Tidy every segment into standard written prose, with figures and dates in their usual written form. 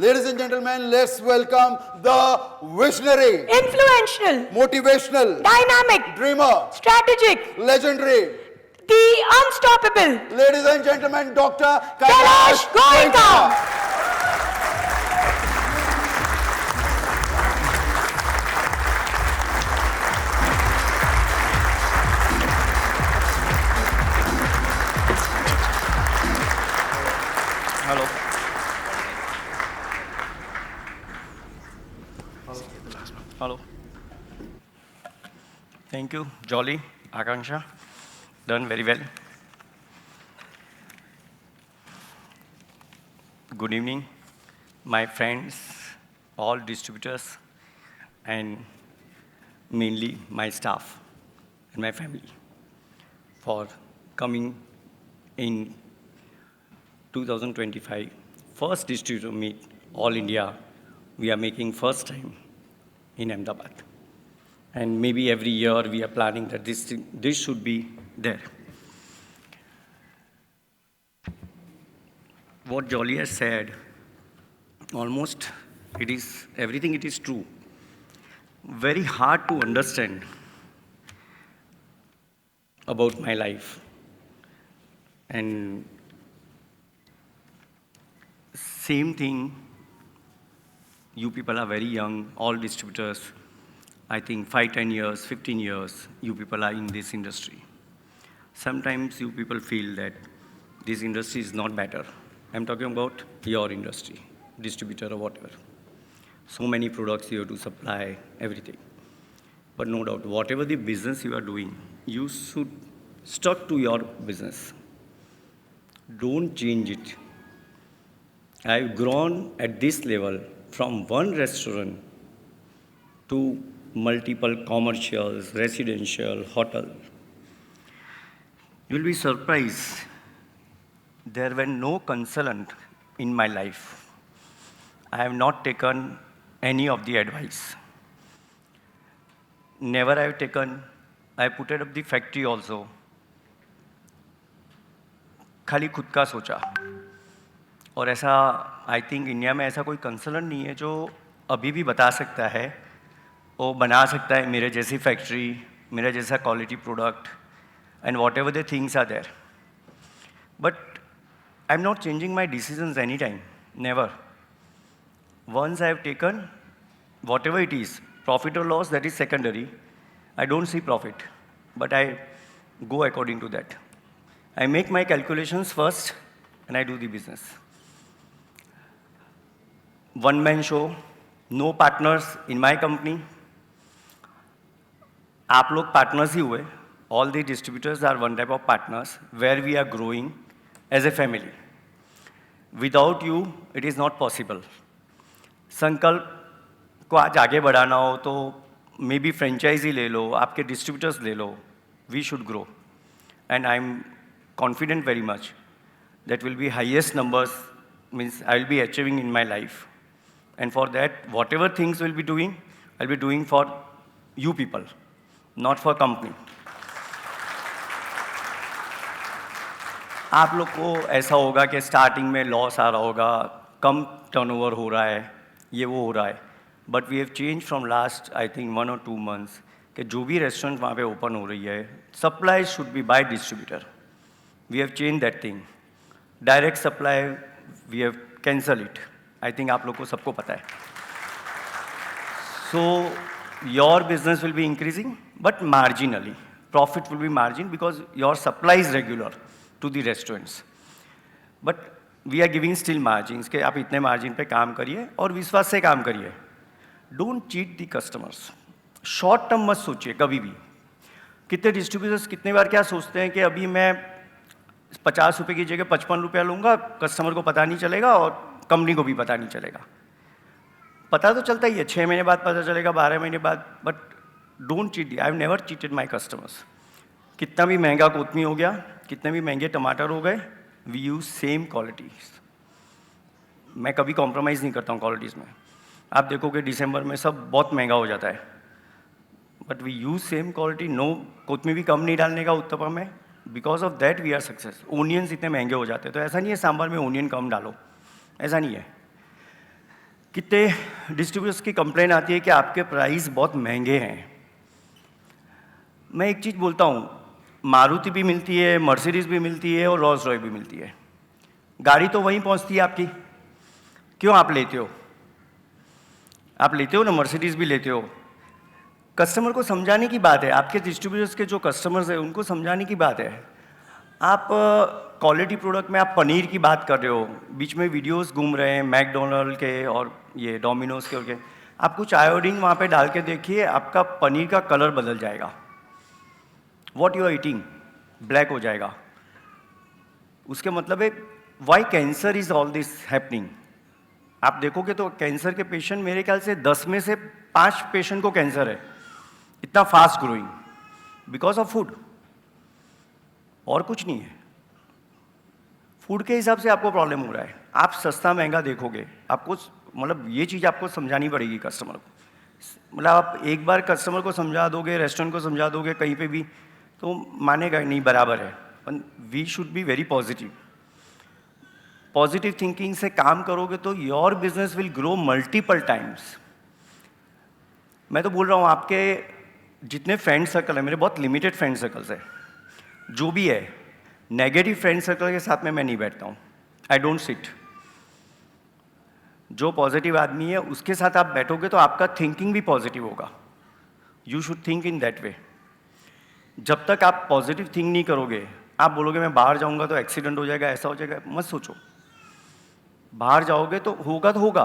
Ladies and gentlemen, let's welcome the visionary, influential, motivational, dynamic, dreamer, strategic, legendary. the unstoppable, Ladies and gentlemen, Dr. Kailash Goenka. Hello. Hello. Thank you, Jolly, Akanksha. Done very well. Good evening, my friends, all distributors, and mainly my staff and my family for coming in 2025, first distributor meet, all India, we are making first time in Ahmedabad. And maybe every year we are planning that this should be there. What Jolly has said, almost it is, everything it is true. Very hard to understand about my life. And same thing, you people are very young, all distributors. I think 5, 10 years, 15 years, you people are in this industry. Sometimes you people feel that this industry is not better. I'm talking about your industry, distributor or whatever. So many products you have to supply, everything. But no doubt, whatever the business you are doing, you should stuck to your business. Don't change it. I've grown at this level from one restaurant to multiple commercials, residential, hotel. You'll be surprised. There were no consultant in my life. I have not taken any of the advice. Never I have taken, I put up the factory also. खाली खुद का सोचा. और ऐसा I think India में ऐसा कोई consultant नहीं है जो अभी भी बता सकता है वो बना सकता है मेरे जैसी फैक्ट्री, मेरा जैसा quality product and whatever the things are there. But I am not changing my decisions any time, never. Once I have taken whatever it is, profit और loss that is secondary. I don't see profit, but I go according to that. I make my calculations first and I do the business. One man show, no partners in my company. आप लोग partners ही हुए. All the distributors are one type of partners where we are growing as a family. Without you, it is not possible. संकल्प को आज आगे बढ़ाना हो तो मे बी फ्रेंचाइजी ले लो, आपके डिस्ट्रीब्यूटर्स ले लो. We should grow. And I'm confident very much that will be highest numbers, means I will be achieving in my life. And for that, whatever things we'll be doing, I'll be doing for you people, not for company. आप लोग को ऐसा होगा कि starting में loss आ रहा होगा, कम turnover हो रहा है, ये वो हो रहा है. But we have change from last I think 1 or 2 months कि जो भी रेस्टोरेंट वहाँ पे ओपन हो रही है, supply should be by distributor. We have change that thing. Direct supply we have cancel it. I think आप लोग को सबको पता है. So your business will be increasing but marginally. Profit will be margin because your supply is regular to the restaurants. But we are giving still margin कि आप इतने margin पे काम करिए और विश्वास से काम करिए. Don't cheat the customers. Short term मत सोचिए कभी भी. कितने डिस्ट्रीब्यूटर्स कितने बार क्या सोचते हैं कि अभी मैं 50 रुपये की जगह 55 रुपया लूँगा, कस्टमर को पता नहीं चलेगा और कंपनी को भी पता नहीं चलेगा. पता तो चलता ही है, 6 महीने बाद पता चलेगा, 12 महीने बाद. But don't cheat. I have never cheated my customers. कितना भी महंगा कोतमी हो गया, कितने भी महंगे टमाटर हो गए, वी यूज सेम क्वालिटीज. मैं कभी कॉम्प्रोमाइज़ नहीं करता हूँ क्वालिटीज़ में. आप देखोगे दिसंबर में सब बहुत महंगा हो जाता है, but we use same quality. No, कोतमी भी कम नहीं डालने का उत्तपम में. Because of that we are success. Onions इतने महंगे हो जाते हैं तो ऐसा नहीं है सांभर में ओनियन कम डालो, ऐसा नहीं है. कितने डिस्ट्रीब्यूटर्स की कंप्लेन आती है कि आपके प्राइस बहुत महंगे हैं। मैं एक चीज़ बोलता हूँ, मारुति भी मिलती है, मर्सिडीज़ भी मिलती है और रोल्स रॉय भी मिलती है। गाड़ी तो वहीं पहुँचती है आपकी, क्यों आप लेते हो? आप लेते हो ना, मर्सिडीज़ भी लेते हो। कस्टमर को समझाने की बात है, आपके डिस्ट्रीब्यूटर्स के जो कस्टमर्स हैं उनको समझाने की बात है। आप क्वालिटी प्रोडक्ट में आप पनीर की बात कर रहे हो, बीच में वीडियोस घूम रहे हैं मैकडोनल्ड के और ये डोमिनोज के आप कुछ आयोडीन वहाँ पे डाल के देखिए, आपका पनीर का कलर बदल जाएगा। What you are eating black हो जाएगा। उसके मतलब है why cancer is all this happening. आप देखोगे तो कैंसर के पेशेंट मेरे ख्याल से 10 में से 5 पेशेंट को कैंसर है, इतना fast growing, because of food, और कुछ नहीं है। फूड के हिसाब से आपको प्रॉब्लम हो रहा है। आप सस्ता महंगा देखोगे, आपको मतलब ये चीज़ आपको समझानी पड़ेगी कस्टमर को। मतलब आप एक बार कस्टमर को समझा दोगे, रेस्टोरेंट को समझा दोगे, कहीं पे भी, तो मानेगा नहीं, बराबर है। We should be very positive. Positive thinking से काम करोगे तो your business will grow multiple times. मैं तो बोल रहा हूँ, आपके जितने फ्रेंड सर्कल है, मेरे बहुत लिमिटेड फ्रेंड सर्कल्स है, जो भी है, नेगेटिव फ्रेंड सर्कल के साथ में मैं नहीं बैठता हूँ। I don't sit. जो पॉजिटिव आदमी है उसके साथ आप बैठोगे तो आपका थिंकिंग भी पॉजिटिव होगा। You should think in that वे। जब तक आप पॉजिटिव थिंक नहीं करोगे, आप बोलोगे मैं बाहर जाऊंगा तो एक्सीडेंट हो जाएगा, ऐसा हो जाएगा, मत सोचो। बाहर जाओगे तो होगा,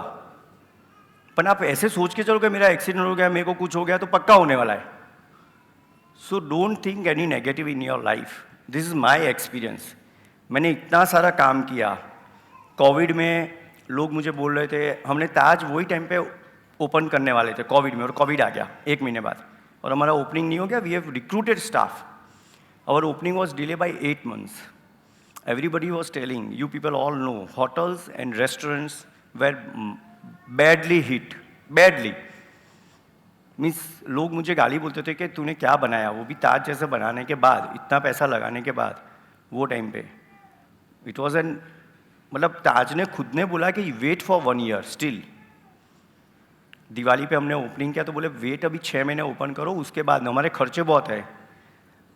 पर आप ऐसे सोच के चलोगे मेरा एक्सीडेंट हो गया, मेरे को कुछ हो गया, तो पक्का होने वाला है। So don't think any negative in your life. This is my experience. मैंने इतना सारा काम किया। कोविड में लोग मुझे बोल रहे थे, हमने ताज वही टाइम पे ओपन करने वाले थे कोविड में, और कोविड आ गया 1 महीने बाद, और हमारा ओपनिंग नहीं हो गया। We have recruited staff. Our opening was delay by 8 months. Everybody was telling, you people all know, hotels and restaurants were badly hit, badly. Means लोग मुझे गाली बोलते थे कि तूने क्या बनाया, वो भी ताज जैसे बनाने के बाद, इतना पैसा लगाने के बाद। वो टाइम पे इट वॉज एन, मतलब ताज ने खुद ने बोला कि wait for 1 year still. Diwali पे हमने ओपनिंग किया तो बोले वेट अभी 6 महीने ओपन करो, उसके बाद हमारे खर्चे बहुत है।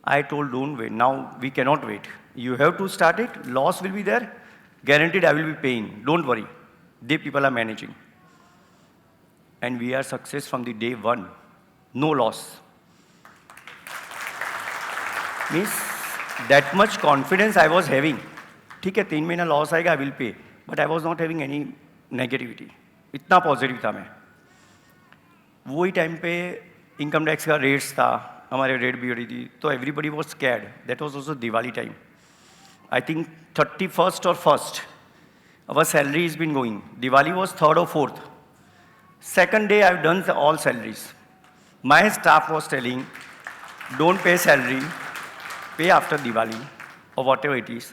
I told don't wait, now we cannot wait. You have to start it, loss will be there, guaranteed I will be paying, don't worry. They people are managing. And we are success from the day one, no loss. Means that much confidence I was having. ठीक है 3 महीना loss आएगा, I will pay, but I was not having any negativity. इतना positive था मैं। वही time पे income tax का रेट्स था, हमारे रेट भी हो रही थी, तो everybody was scared. That was also Diwali time. I think 31st or 1st our salary has been going. Diwali was 3rd or 4th. Second day I've done all salaries. My staff was telling, don't pay salary, pay after Diwali or whatever it is.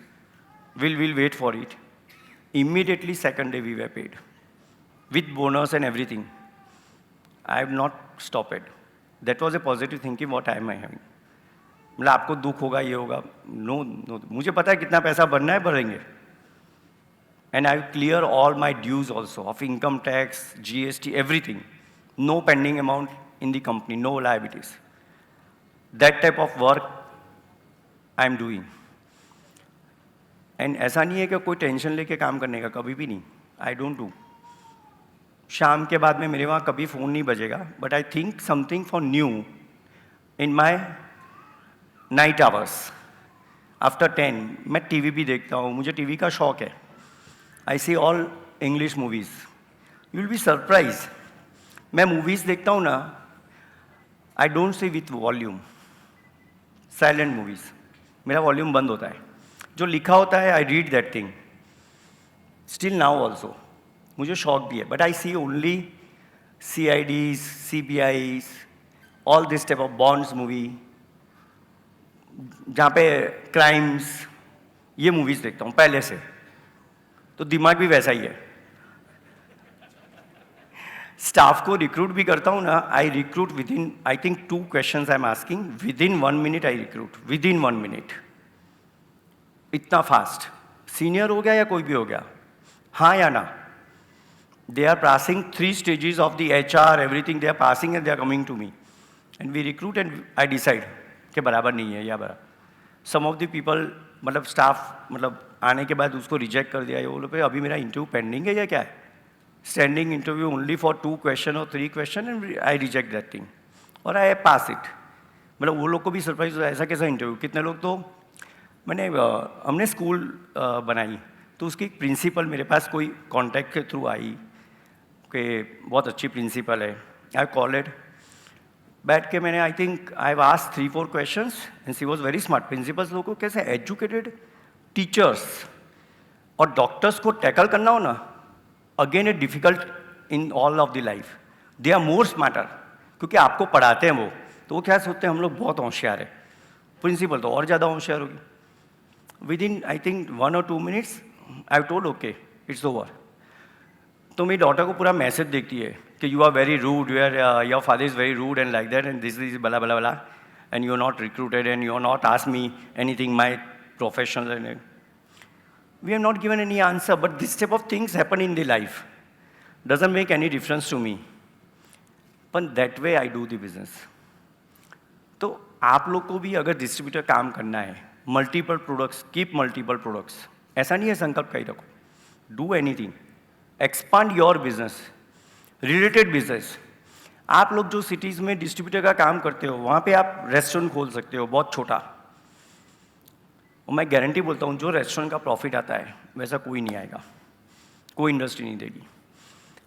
We'll wait for it. Immediately second day we were paid with bonus and everything. I have not stopped it. That was a positive thinking what I am having. मतलब आपको दुख होगा, ये होगा, no, मुझे पता है कितना पैसा भरना है, भरेंगे। And I clear all my dues also of income tax, GST, everything. No pending amount in the company, no liabilities. That type of work I am doing. And ऐसा नहीं है कि कोई टेंशन लेके काम करने का, कभी भी नहीं। I don't do. शाम के बाद में मेरे वहाँ कभी फ़ोन नहीं बजेगा, but I think something for new in my night hours. After 10 मैं टीवी भी देखता हूँ, मुझे टीवी का शौक है। I see all English movies, you will be surprise. मैं मूवीज़ देखता हूँ ना, I don't see with volume, silent movies. मेरा वॉल्यूम बंद होता है, जो लिखा होता है I read that thing still now also. मुझे शौक भी है, but I see only CIDs, CBIs, all this type of bonds movie, जहाँ पे क्राइम्स, ये मूवीज़ देखता हूँ पहले से, तो दिमाग भी वैसा ही है। स्टाफ को रिक्रूट भी करता हूँ ना, I recruit within, I think 2 questions I am asking, within 1 minute I recruit, within 1 minute। इतना फास्ट। सीनियर हो गया या कोई भी हो गया, हाँ या ना, They are passing 3 stages of the HR, everything they are passing and they are coming to me. And we recruit and I decide कि बराबर नहीं है या बराबर. Some of the people, मतलब staff, मतलब आने के बाद उसको reject कर दिया, ये बोलो पे अभी मेरा interview pending है या क्या है? Standing interview only for 2 question or 3 question and I reject that thing. और I pass it. मतलब वो लोग को भी सरप्राइज होता है ऐसा कैसा इंटरव्यू. कितने लोग तो हमने स्कूल बनाई तो उसकी प्रिंसिपल मेरे पास कोई कांटेक्ट के थ्रू आई कि बहुत अच्छी प्रिंसिपल है. आई कॉल इट, बैठ के मैंने I think I asked 3-4 questions and she was very smart. Principals लोगों को कैसे एजुकेटेड टीचर्स और डॉक्टर्स को टैकल करना हो ना, again it difficult in all of the life. They are more smarter क्योंकि आपको पढ़ाते हैं वो, तो वो क्या सोचते हैं हम लोग बहुत होशियार है. प्रिंसिपल तो और ज़्यादा होशियार होगी. Within I think 1 or 2 minutes I told okay it's over. तो मेरी डॉटर को पूरा मैसेज देखती है कि you are very rude, your father is very rude and like that and this is blah blah blah and you are not recruited and you are not ask me anything my professional. We have not given any answer, but this type of things happen in the life. Doesn't make any difference to me. But that way I do the business. तो आप लोग को भी अगर distributor काम करना है, multiple products, keep multiple products. ऐसा नहीं है संकल्प का ही रखो. Do anything, expand your business, related business. आप लोग जो सिटीज़ में डिस्ट्रीब्यूटर का काम करते हो वहाँ पे आप रेस्टोरेंट खोल सकते हो बहुत छोटा. और मैं गारंटी बोलता हूँ जो रेस्टोरेंट का प्रॉफिट आता है वैसा कोई नहीं आएगा, कोई इंडस्ट्री नहीं देगी.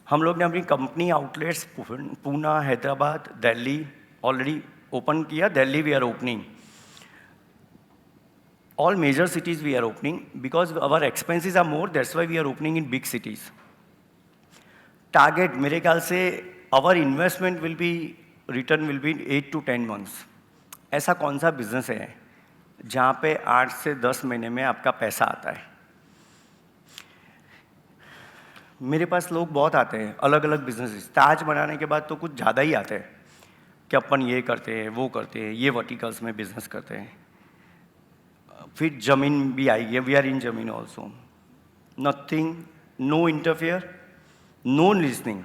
हम लोग ने अपनी company outlets Poona, Hyderabad, Delhi already open किया. Delhi we are opening. All major cities we are opening because our expenses are more, that's why we are opening in big cities. Target मेरे ख्याल से our investment will be, return will be 8 to 10 months. ऐसा कौन सा business है जहाँ पे 8 से 10 महीने में आपका पैसा आता है? मेरे पास लोग बहुत आते हैं अलग अलग बिजनेसेस. ताज बनाने के बाद तो कुछ ज़्यादा ही आते हैं कि अपन ये करते हैं, वो करते हैं, ये वर्टिकल्स में बिजनेस करते हैं. फिर ज़मीन भी आई है, वी आर इन ज़मीन also. Nothing, no interfere, no listening.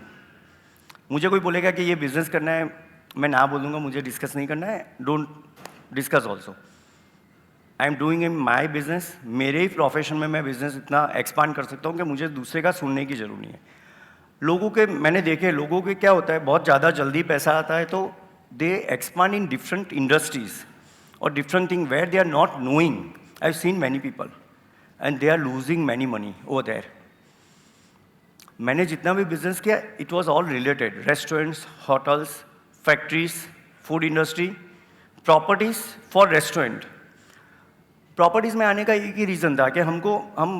मुझे कोई बोलेगा कि ये बिजनेस करना है, मैं ना बोलूँगा मुझे डिस्कस नहीं करना है. Don't discuss also. I am doing in my business. मेरे ही प्रोफेशन में मैं बिजनेस इतना एक्सपांड कर सकता हूँ कि मुझे दूसरे का सुनने की जरूरत नहीं है. लोगों के मैंने देखे, लोगों के क्या होता है, बहुत ज़्यादा जल्दी पैसा आता है तो they expand in different industries और different thing where they are not knowing. I have seen many people and they are losing many money over there. मैंने जितना भी बिजनेस किया it was all related. Restaurants, hotels, factories, food industry, properties for restaurant. Properties में आने का एक ही reason था कि हम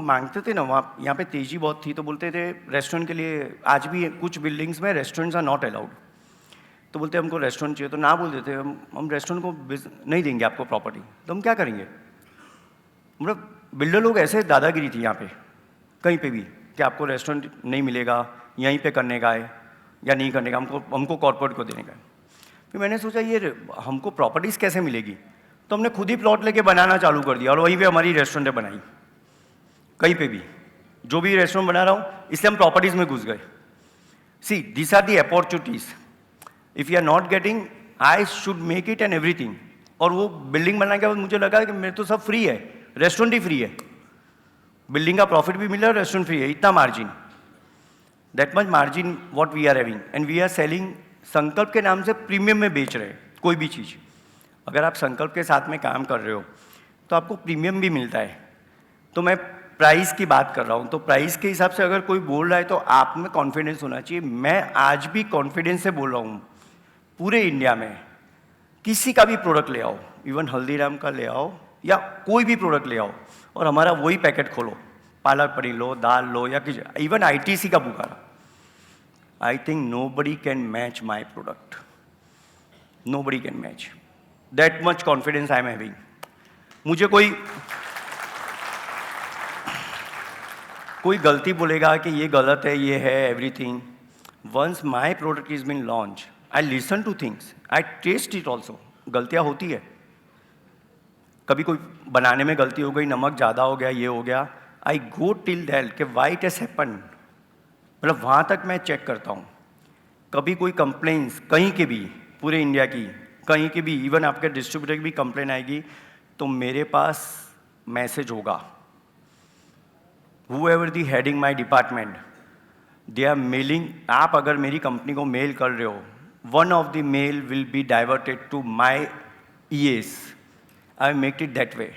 मांगते थे ना, वहाँ यहाँ पे तेज़ी बहुत थी तो बोलते थे रेस्टोरेंट के लिए. आज भी कुछ बिल्डिंग्स में रेस्टोरेंट्स आर नॉट अलाउड, तो बोलते हमको रेस्टोरेंट चाहिए. तो ना बोल देते हम रेस्टोरेंट को नहीं देंगे आपको प्रॉपर्टी. तो हम क्या करेंगे? मतलब बिल्डर लोग ऐसे दादागिरी थी यहाँ पे कहीं पे भी कि आपको रेस्टोरेंट नहीं मिलेगा, यहीं पे करने का है या नहीं करने का, हमको कॉर्पोरेट को देने का है. फिर मैंने सोचा ये हमको प्रॉपर्टीज़ कैसे मिलेगी, तो हमने खुद ही प्लॉट लेके बनाना चालू कर दिया और वहीं पे हमारी रेस्टोरेंटें बनाई. कहीं पे भी जो भी रेस्टोरेंट बना रहा हूँ, इसलिए हम प्रॉपर्टीज़ में घुस गए. See this are the opportunities. If you are not getting, I should make it and everything. और वो बिल्डिंग बनाने के बाद मुझे लगा कि मेरे तो सब फ्री है, रेस्टोरेंट ही फ्री है, बिल्डिंग का प्रॉफिट भी मिल रहा है, रेस्टोरेंट फ्री है. इतना margin, that much margin what we are having and we are selling. Sankalp के नाम से प्रीमियम में बेच रहे हैं कोई भी चीज़. अगर आप संकल्प के साथ में काम कर रहे हो तो आपको प्रीमियम भी मिलता है. तो मैं प्राइस की बात कर रहा हूँ, तो प्राइस के हिसाब से अगर कोई बोल रहा है तो आप में कॉन्फिडेंस होना चाहिए. मैं आज भी कॉन्फिडेंस से बोल रहा हूँ, पूरे इंडिया में किसी का भी प्रोडक्ट ले आओ, इवन हल्दीराम का ले आओ या कोई भी प्रोडक्ट ले आओ और हमारा वही पैकेट खोलो, पालक पनीर लो, दाल लो या किसी, इवन ITC का Bukhara. I think nobody can match my product. Nobody can match. That much confidence I am having. मुझे कोई गलती बोलेगा कि ये गलत है, ये है, everything. Once my product is been launch, I listen to things, I test it also. गलतियाँ होती है, कभी कोई बनाने में गलती हो गई, नमक ज़्यादा हो गया, ये हो गया. आई गो टिल दैट कि वाई इट हैज हैपन. मतलब वहाँ तक मैं चेक करता हूँ। कभी कोई कंप्लेंट्स कहीं के भी, पूरे इंडिया की कहीं के भी, इवन आपके डिस्ट्रीब्यूटर की भी कंप्लेन आएगी तो मेरे पास मैसेज होगा। whoever the heading my department, they are mailing, आप अगर मेरी कंपनी को मेल कर रहे हो, one of the mail will be diverted to my EAs. I make it that way.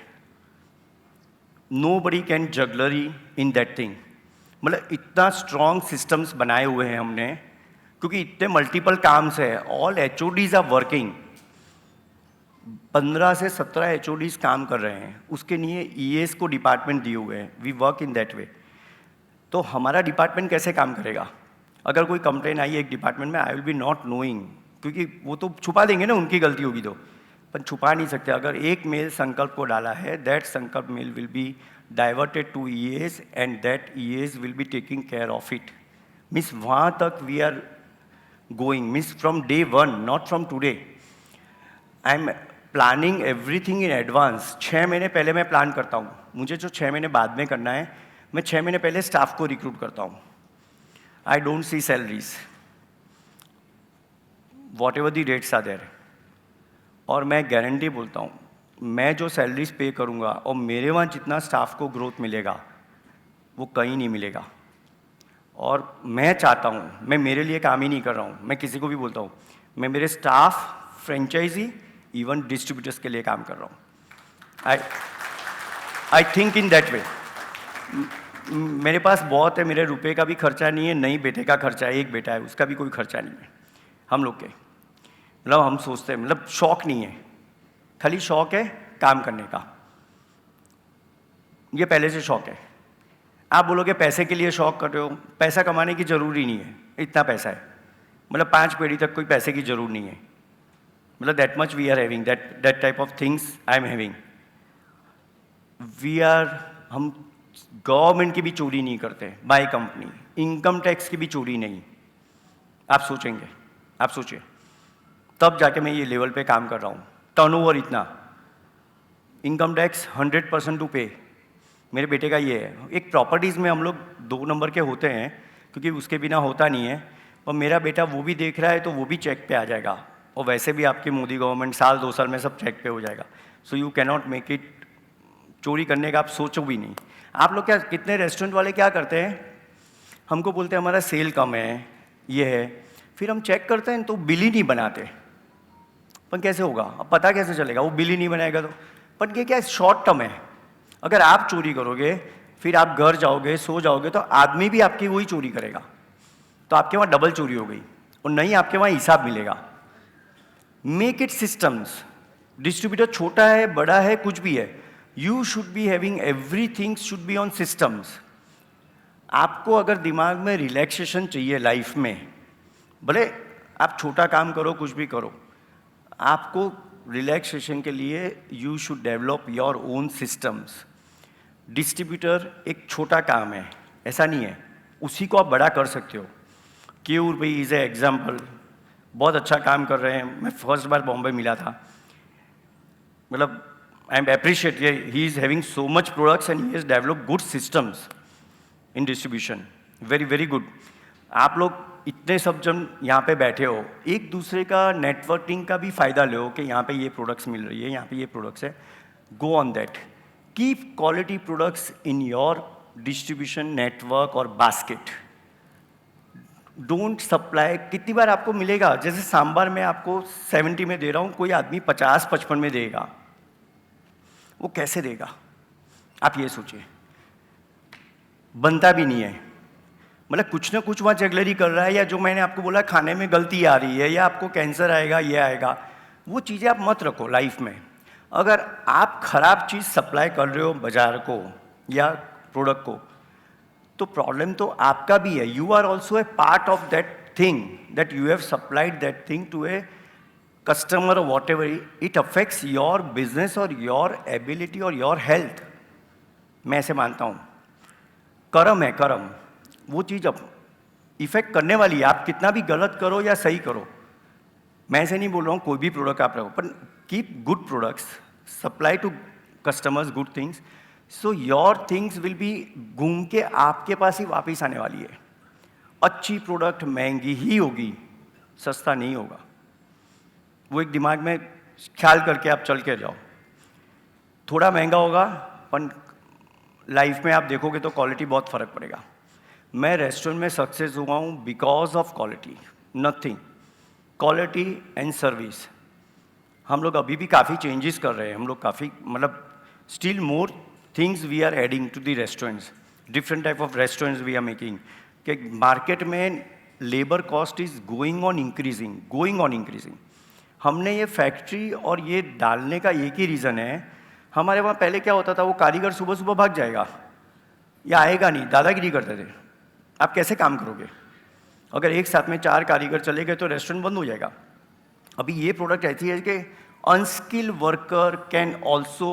Nobody can jugglery in that thing. मतलब इतना strong systems बनाए हुए हैं हमने, क्योंकि इतने मल्टीपल काम्स है, ऑल HODs आर वर्किंग। 15 से 17 HODs काम कर रहे हैं, उसके लिए EAs को डिपार्टमेंट दिए हुए हैं। We work in that way. तो हमारा डिपार्टमेंट कैसे काम करेगा? अगर कोई कंप्लेन आई है एक डिपार्टमेंट में, I will be not knowing, क्योंकि वो तो छुपा देंगे ना, उनकी गलती होगी तो, पर छुपा नहीं सकते। अगर एक मेल संकल्प को डाला है, that Sankalp mail will be diverted to EAs and that EAs will be taking care of it. Means वहाँ तक we are going, means from day one, not from today. I am planning everything in advance. 6 महीने पहले मैं plan करता हूँ, मुझे जो 6 महीने बाद में करना है, मैं 6 महीने पहले स्टाफ को रिक्रूट करता हूँ। I don't see salaries, whatever the rates are there. और मैं गारंटी बोलता हूँ, मैं जो सैलरीज पे करूँगा और मेरे वहाँ जितना स्टाफ को ग्रोथ मिलेगा वो कहीं नहीं मिलेगा। और मैं चाहता हूँ, मैं मेरे लिए काम ही नहीं कर रहा हूँ, मैं किसी को भी बोलता हूँ, मैं मेरे स्टाफ, फ्रेंचाइजी, इवन डिस्ट्रीब्यूटर्स के लिए काम कर रहा हूँ। आई थिंक इन दैट वे। मेरे पास बहुत है, मेरे रुपए का भी खर्चा नहीं है, नहीं बेटे का खर्चा है, एक बेटा है, उसका भी कोई खर्चा नहीं है हम लोग के। मतलब हम सोचते हैं, मतलब शौक नहीं है, खाली शौक है काम करने का, ये पहले से शौक है। आप बोलोगे पैसे के लिए शौक कर रहे हो, पैसा कमाने की जरूरी नहीं है, इतना पैसा है, मतलब 5 पीढ़ी तक कोई पैसे की जरूर नहीं है। मतलब that much we are having, that type of things I am having. We are, हम गवर्नमेंट की भी चोरी नहीं करते, बाय कंपनी, इनकम टैक्स की भी चोरी नहीं। आप सोचेंगे, आप सोचिए, तब जाके मैं ये लेवल पे काम कर रहा हूँ। टर्नओवर इतना, इनकम टैक्स 100% टू पे। मेरे बेटे का ये है। एक प्रॉपर्टीज़ में हम लोग 2 नंबर के होते हैं, क्योंकि उसके बिना होता नहीं है, और मेरा बेटा वो भी देख रहा है तो वो भी चेक पे आ जाएगा। और वैसे भी आपकी मोदी गवर्नमेंट साल 2 साल में सब चेक पे हो जाएगा। सो you can not make it, चोरी करने का आप सोचो भी नहीं। आप लोग क्या, कितने रेस्टोरेंट वाले क्या करते हैं, हमको बोलते हैं हमारा सेल कम है, ये है, फिर हम चेक करते हैं तो बिल ही नहीं बनाते। पर कैसे होगा, अब पता कैसे चलेगा, वो बिल ही नहीं बनाएगा तो। पर ये क्या शॉर्ट टर्म है। अगर आप चोरी करोगे, फिर आप घर जाओगे, सो जाओगे, तो आदमी भी आपकी वही चोरी करेगा, तो आपके वहाँ डबल चोरी हो गई, और नहीं आपके वहाँ हिसाब मिलेगा। Make it systems. डिस्ट्रीब्यूटर छोटा है, बड़ा है, कुछ भी है, you should be having everything should be on systems. आपको अगर दिमाग में रिलैक्सेशन चाहिए लाइफ में, भले आप छोटा काम करो, कुछ भी करो, आपको रिलैक्सेशन के लिए you should develop your own systems. Distributor एक छोटा काम है, ऐसा नहीं है, उसी को आप बड़ा कर सकते हो। केयूर भाई इज ए एग्जाम्पल, बहुत अच्छा काम कर रहे हैं। मैं फर्स्ट बार बॉम्बे मिला था, मतलब I M appreciate, he is having so much products and he has develop good systems in distribution, very very good. आप लोग इतने सब जन यहाँ पे बैठे हो, एक दूसरे का नेटवर्किंग का भी फायदा लो कि यहाँ पे ये प्रोडक्ट्स मिल रही है, यहाँ पे ये प्रोडक्ट्स है, go on that, keep quality products in your distribution network और बास्केट। Don't supply. कितनी बार आपको मिलेगा, जैसे सांबार में आपको 70 में दे रहा हूँ, कोई आदमी 50-55 में देगा, वो कैसे देगा? आप ये सोचिए, बनता भी नहीं है। मतलब कुछ ना कुछ वहाँ जगलरी कर रहा है, या जो मैंने आपको बोला खाने में गलती आ रही है, या आपको कैंसर आएगा, ये आएगा, वो चीज़ें आप मत रखो लाइफ में। अगर आप खराब चीज़ सप्लाई कर रहे हो बाजार को या प्रोडक्ट को, तो प्रॉब्लम तो आपका भी है। You are also a part of that thing, that you have supplied that thing to a customer और whatever, it affects your business और योर एबिलिटी और योर हेल्थ। मैं ऐसे मानता हूँ, कर्म है कर्म, वो चीज़ अब इफेक्ट करने वाली है। आप कितना भी गलत करो या सही करो, मैं ऐसे नहीं बोल रहा हूँ कोई भी प्रोडक्ट आप रखो, पर keep good products, supply to customers good things, so your things will be घूम के आपके पास ही वापस आने वाली है। अच्छी प्रोडक्ट महंगी ही होगी, सस्ता नहीं होगा। वो एक दिमाग में ख्याल करके आप चल के जाओ। थोड़ा महंगा होगा पर लाइफ में आप देखोगे तो क्वालिटी बहुत फ़र्क पड़ेगा। मैं रेस्टोरेंट में सक्सेस हुआ हूँ because of quality, nothing, quality and service. हम लोग अभी भी काफ़ी चेंजेस कर रहे हैं, हम लोग काफ़ी मतलब still more things we are adding to the restaurants, different type of restaurants we are making. कि मार्केट में labour cost is going on increasing. हमने ये फैक्ट्री और ये डालने का एक ही रीज़न है, हमारे वहाँ पहले क्या होता था, वो कारीगर सुबह सुबह भाग जाएगा या आएगा नहीं, दादागिरी करते थे। आप कैसे काम करोगे? अगर एक साथ में 4 कारीगर चले गए तो रेस्टोरेंट बंद हो जाएगा। अभी ये प्रोडक्ट ऐसी है कि unskilled worker can also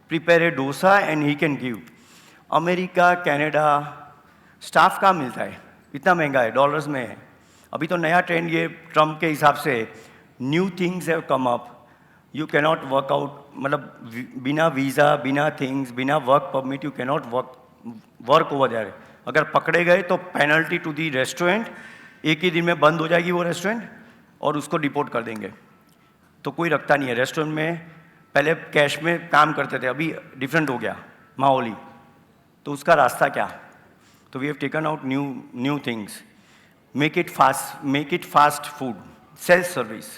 prepare a dosa and he can give. America, Canada staff कहाँ मिलता है? इतना महंगा है, डॉलर्स में है। अभी तो नया ट्रेंड ये ट्रम्प के हिसाब से new things have come up. You cannot work out, मतलब बिना वीज़ा, बिना थिंग्स, बिना work permit you cannot work over there. अगर पकड़े गए तो पेनल्टी टू दी रेस्टोरेंट, एक ही दिन में बंद हो जाएगी वो रेस्टोरेंट और उसको डिपोर्ट कर देंगे। तो कोई रखता नहीं है रेस्टोरेंट में। पहले कैश में काम करते थे, अभी डिफरेंट हो गया माहौल ही। तो उसका रास्ता क्या? तो we have taken out new things. Make it fast food, self service.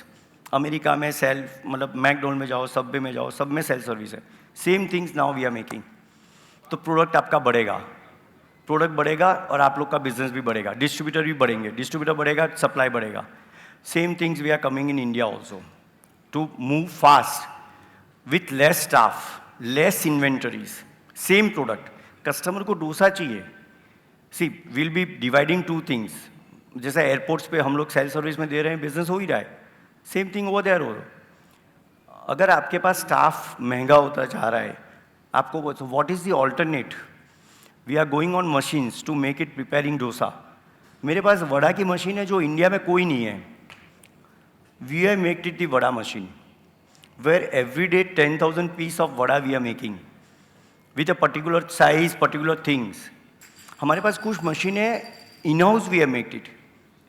America में सेल्फ, मतलब मैकडोनल्ड में जाओ, सबवे में जाओ, सब में सेल्फ सर्विस है। Same things now we are making. तो प्रोडक्ट आपका बढ़ेगा, प्रोडक्ट बढ़ेगा और आप लोग का बिजनेस भी बढ़ेगा, डिस्ट्रीब्यूटर भी बढ़ेंगे, डिस्ट्रीब्यूटर बढ़ेगा, सप्लाई बढ़ेगा। Same things we are coming in India also to move fast with less staff, less inventories, same product. Customer को डोसा चाहिए। See will be dividing 2 things. जैसे एयरपोर्ट्स पे हम लोग सेल्फ सर्विस में दे रहे हैं, बिजनेस हो ही रहा है। सेम थिंग ओवर देयर हो। अगर आपके पास स्टाफ महंगा होता जा रहा है, आपको what is the alternate? We are going on machines to make it preparing dosa. मेरे पास वड़ा की मशीन है जो इंडिया में कोई नहीं है। We are make it the vada machine where every day 10,000 piece of vada we are making with a particular size, particular things. हमारे पास कुछ मशीनें in house we are make it,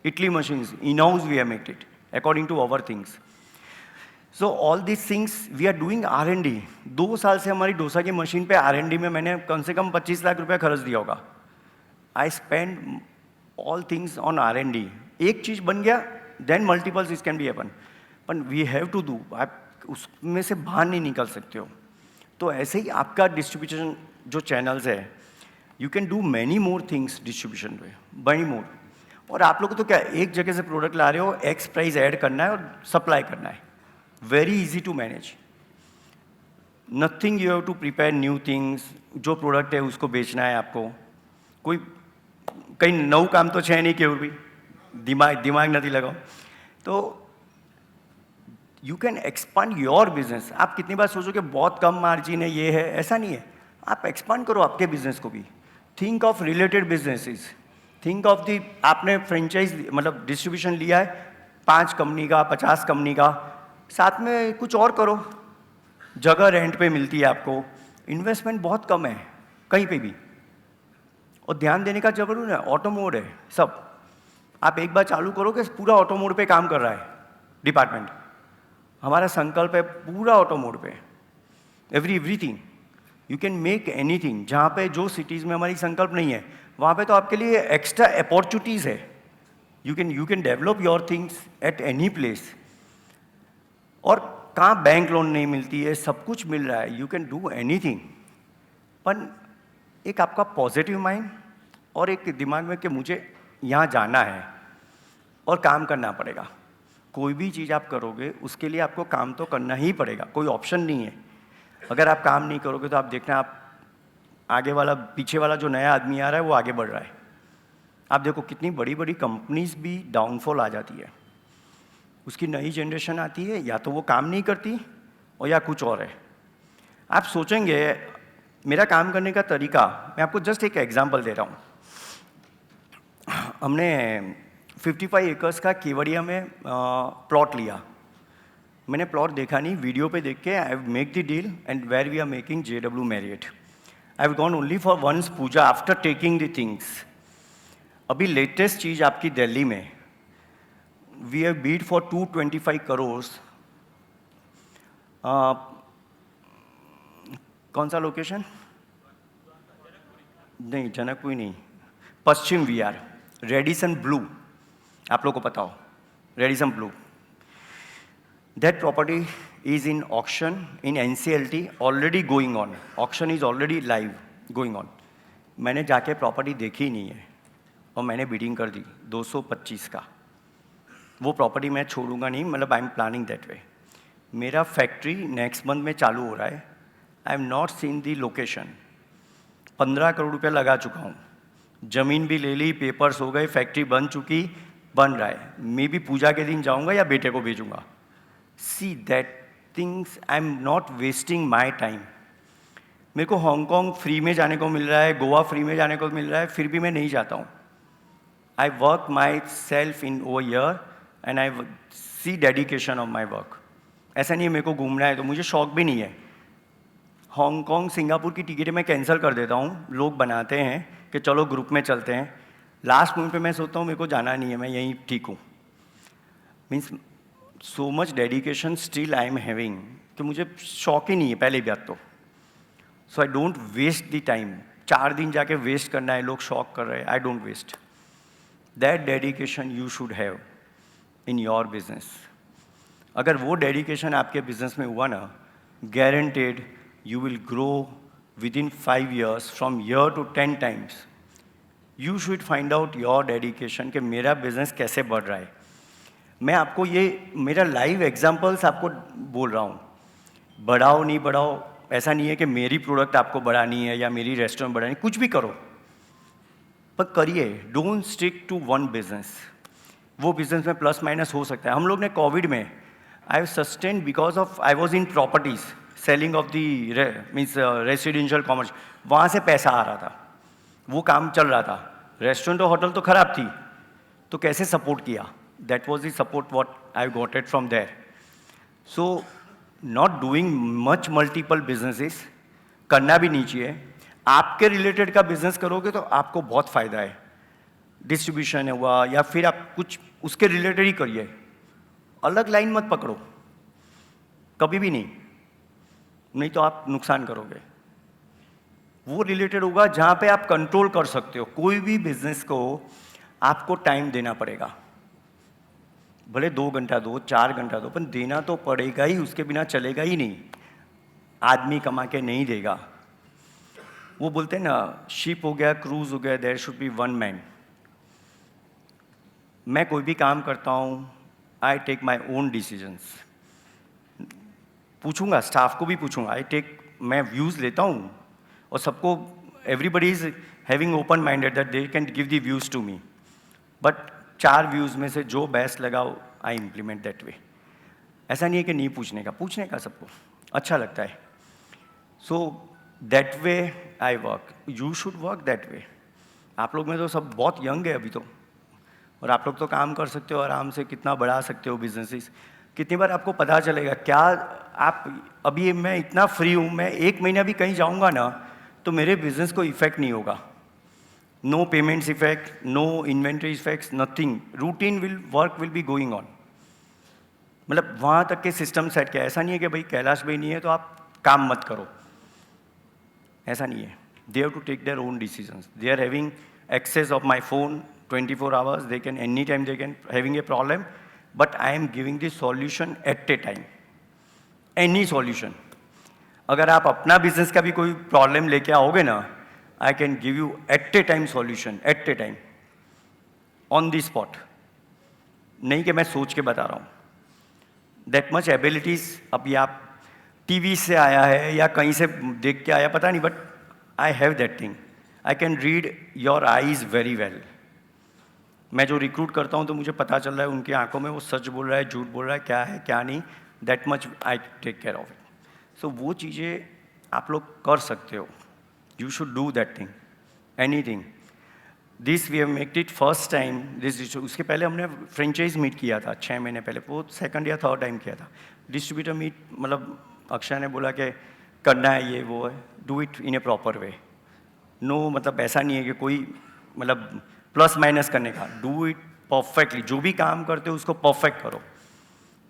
idli machines in house we are make it according to our things. So all these things we are doing R&D. 2 साल से हमारी डोसा की machine पे R&D में मैंने कम से कम 25 लाख रुपया खर्च दिया होगा। I spend all things on R&D. एक चीज़ बन गया, then multiple things can be happen. But we have to do. आप उसमें से बाहर नहीं निकल सकते हो। तो ऐसे ही आपका डिस्ट्रीब्यूशन जो चैनल्स है, you can do many more things distribution पे, many more. और आप लोग तो क्या एक जगह से प्रोडक्ट ला रहे हो, एक्स प्राइस ऐड करना है और सप्लाई करना है। Very easy to manage, nothing you have to prepare new things. जो प्रोडक्ट है उसको बेचना है आपको। कोई कहीं नौ काम तो है नहीं केवल भी दिमाग नहीं लगाओ। तो you can expand your business. आप कितनी बार सोचोगे बहुत कम मार्जिन है, ये है, ऐसा नहीं है। आप एक्सपांड करो आपके बिजनेस को भी। Think of related businesses. Think of the, आपने फ्रेंचाइज मतलब डिस्ट्रीब्यूशन लिया है 5 कंपनी का, 50 कंपनी का, साथ में कुछ और करो। जगह रेंट पे मिलती है आपको, इन्वेस्टमेंट बहुत कम है कहीं पे भी, और ध्यान देने का जरूर है। ऑटो मोड है सब। आप एक बार चालू करो कि पूरा ऑटो मोड पे काम कर रहा है डिपार्टमेंट। हमारा संकल्प है पूरा ऑटो मोड पे, everything you can make anything. जहाँ पे जो सिटीज़ में हमारी संकल्प नहीं है, वहाँ पे तो आपके लिए एक्स्ट्रा अपॉर्चुनिटीज़ है। You can develop your things at any place. और कहाँ बैंक लोन नहीं मिलती है, सब कुछ मिल रहा है। You can do anything. पर एक आपका पॉजिटिव माइंड और एक दिमाग में कि मुझे यहाँ जाना है और काम करना पड़ेगा। कोई भी चीज़ आप करोगे उसके लिए आपको काम तो करना ही पड़ेगा, कोई ऑप्शन नहीं है। अगर आप काम नहीं करोगे तो आप देखना, आप आगे वाला, पीछे वाला जो नया आदमी आ रहा है वो आगे बढ़ रहा है। आप देखो कितनी बड़ी बड़ी कंपनीज भी डाउनफॉल आ जाती है। उसकी नई जनरेशन आती है, या तो वो काम नहीं करती और या कुछ और है। आप सोचेंगे मेरा काम करने का तरीका, मैं आपको जस्ट एक एग्जांपल दे रहा हूँ। हमने 55 एकर्स का केवड़िया में प्लॉट लिया। मैंने प्लॉट देखा नहीं, वीडियो पे देख के I have make the deal and where we are making JW Marriott। I have gone only for once puja after taking the things. अभी लेटेस्ट चीज़ आपकी दिल्ली में, we have bid for 225 crore. कौन सा लोकेशन? नहीं, जनकपुरी नहीं, पश्चिम विहार, रेडिसन ब्लू, आप लोग को पता हो, Radisson Blu. That property is in auction in NCLT, already going on. Auction is already live, going on. मैंने जाके प्रॉपर्टी देखी ही नहीं है और मैंने बिडिंग कर दी 225 का। वो प्रॉपर्टी मैं छोड़ूंगा नहीं, मतलब I am planning that way. मेरा फैक्ट्री नेक्स्ट मंथ में चालू हो रहा है। I am not seen the location. 15 crore रुपया लगा चुका हूँ, ज़मीन भी ले ली, पेपर्स हो गए, फैक्ट्री बन चुकी, बन रहा है। मैं भी पूजा के दिन जाऊँगा या बेटे को भेजूँगा। See that things, I am not wasting my time. मेरे को हांगकांग फ्री में जाने को मिल रहा है, गोवा फ्री में जाने को मिल रहा है, फिर भी मैं नहीं जाता हूँ। I work myself in over year and I see dedication of my work. ऐसा नहीं है मेरे को घूमना है तो, मुझे शौक भी नहीं है। हांगकांग सिंगापुर की टिकटें मैं कैंसिल कर देता हूँ, लोग बनाते हैं कि चलो ग्रुप में चलते हैं। लास्ट मोमेंट पे मैं सोचता हूँ मेरे को जाना नहीं है, मैं यहीं ठीक हूँ। Means so much dedication still I am having कि मुझे शौक ही नहीं है पहले बात तो। So I don't waste the time. 4 दिन जाके वेस्ट करना है, लोग शौक कर रहे हैं, I don't waste. That dedication you should have in your business. अगर वो डेडिकेशन आपके बिजनेस में हुआ ना, guaranteed you will grow within 5 years from year to 10 times. You should find out your dedication कि मेरा बिजनेस कैसे बढ़ रहा है। मैं आपको ये मेरा लाइव एग्जांपल्स आपको बोल रहा हूँ। बढ़ाओ नहीं बढ़ाओ, ऐसा नहीं है कि मेरी प्रोडक्ट आपको बढ़ानी है या मेरी रेस्टोरेंट बढ़ानी, कुछ भी करो पर करिए। Don't stick to one business. वो बिजनेस में प्लस माइनस हो सकता है। हम लोग ने कोविड में I have sustained because of I was in properties, selling of the means residential commerce, वहाँ से पैसा आ रहा था, वो काम चल रहा था। रेस्टोरेंट और होटल तो ख़राब थी, तो कैसे सपोर्ट किया? That was the support what I got it from there. So not doing much multiple businesses, करना भी नहीं चाहिए। आपके रिलेटेड का बिजनेस करोगे तो आपको बहुत फ़ायदा है। डिस्ट्रीब्यूशन हुआ या फिर आप कुछ उसके रिलेटेड ही करिए, अलग लाइन मत पकड़ो कभी भी नहीं तो आप नुकसान करोगे। वो रिलेटेड होगा जहाँ पे आप कंट्रोल कर सकते हो। कोई भी बिजनेस को आपको टाइम देना पड़ेगा, भले 2 घंटा दो, 4 घंटा दो, पर देना तो पड़ेगा ही, उसके बिना चलेगा ही नहीं। आदमी कमा के नहीं देगा। वो बोलते हैं ना, शिप हो गया, क्रूज हो गया, there should be one man. मैं कोई भी काम करता हूँ, I take my own decisions. पूछूंगा, स्टाफ को भी पूछूंगा, मैं व्यूज़ लेता हूँ और सबको, everybody is having open minded that they can give the views to me, but 4 views में से जो बेस्ट लगा आई इम्प्लीमेंट दैट वे। ऐसा नहीं है कि नहीं पूछने का सबको अच्छा लगता है। So that way I work, you should work that वे। आप लोग में तो सब बहुत यंग है अभी तो, और आप लोग तो काम कर सकते हो आराम से, कितना बढ़ा सकते हो बिजनेसेस। कितनी बार आपको पता चलेगा क्या आप, अभी मैं इतना फ्री हूँ, मैं 1 महीना भी कहीं जाऊँगा ना तो मेरे बिजनेस को इफेक्ट नहीं होगा। No payments effect, no inventory effects, nothing. Routine work will be going on. मतलब वहाँ तक के सिस्टम सेट किया। ऐसा नहीं है कि भाई कैलाश भाई नहीं है तो आप काम मत करो, ऐसा नहीं है। They have to take their own decisions. They are having access of my phone 24 hours, they can anytime they can having a problem, but I am giving the solution at a time, any solution. अगर आप अपना business का भी कोई problem लेके आओगे ना, I can give you at a time solution, at a time, on the spot. नहीं कि मैं सोच के बता रहा हूँ। That much abilities अभी आप टीवी से आया है या कहीं से देख के आया पता नहीं, but I have that thing. I can read your eyes very well. मैं जो रिक्रूट करता हूँ तो मुझे पता चल रहा है उनकी आंखों में वो सच बोल रहा है, झूठ बोल रहा है क्या नहीं। That much I take care of it. सो वो चीज़ें आप लोग कर सकते हो। You should do that thing, any thing. This we have make it first time this. उसके पहले हमने फ्रेंचाइज मीट किया था 6 महीने पहले, वो 2nd या 3rd टाइम किया था। डिस्ट्रीब्यूटर मीट, मतलब अक्षय ने बोला कि करना है ये वो है, do it in a proper way. No मतलब ऐसा नहीं है कि कोई मतलब प्लस माइनस करने का, डू इट परफेक्टली। जो भी काम करते हो उसको परफेक्ट करो।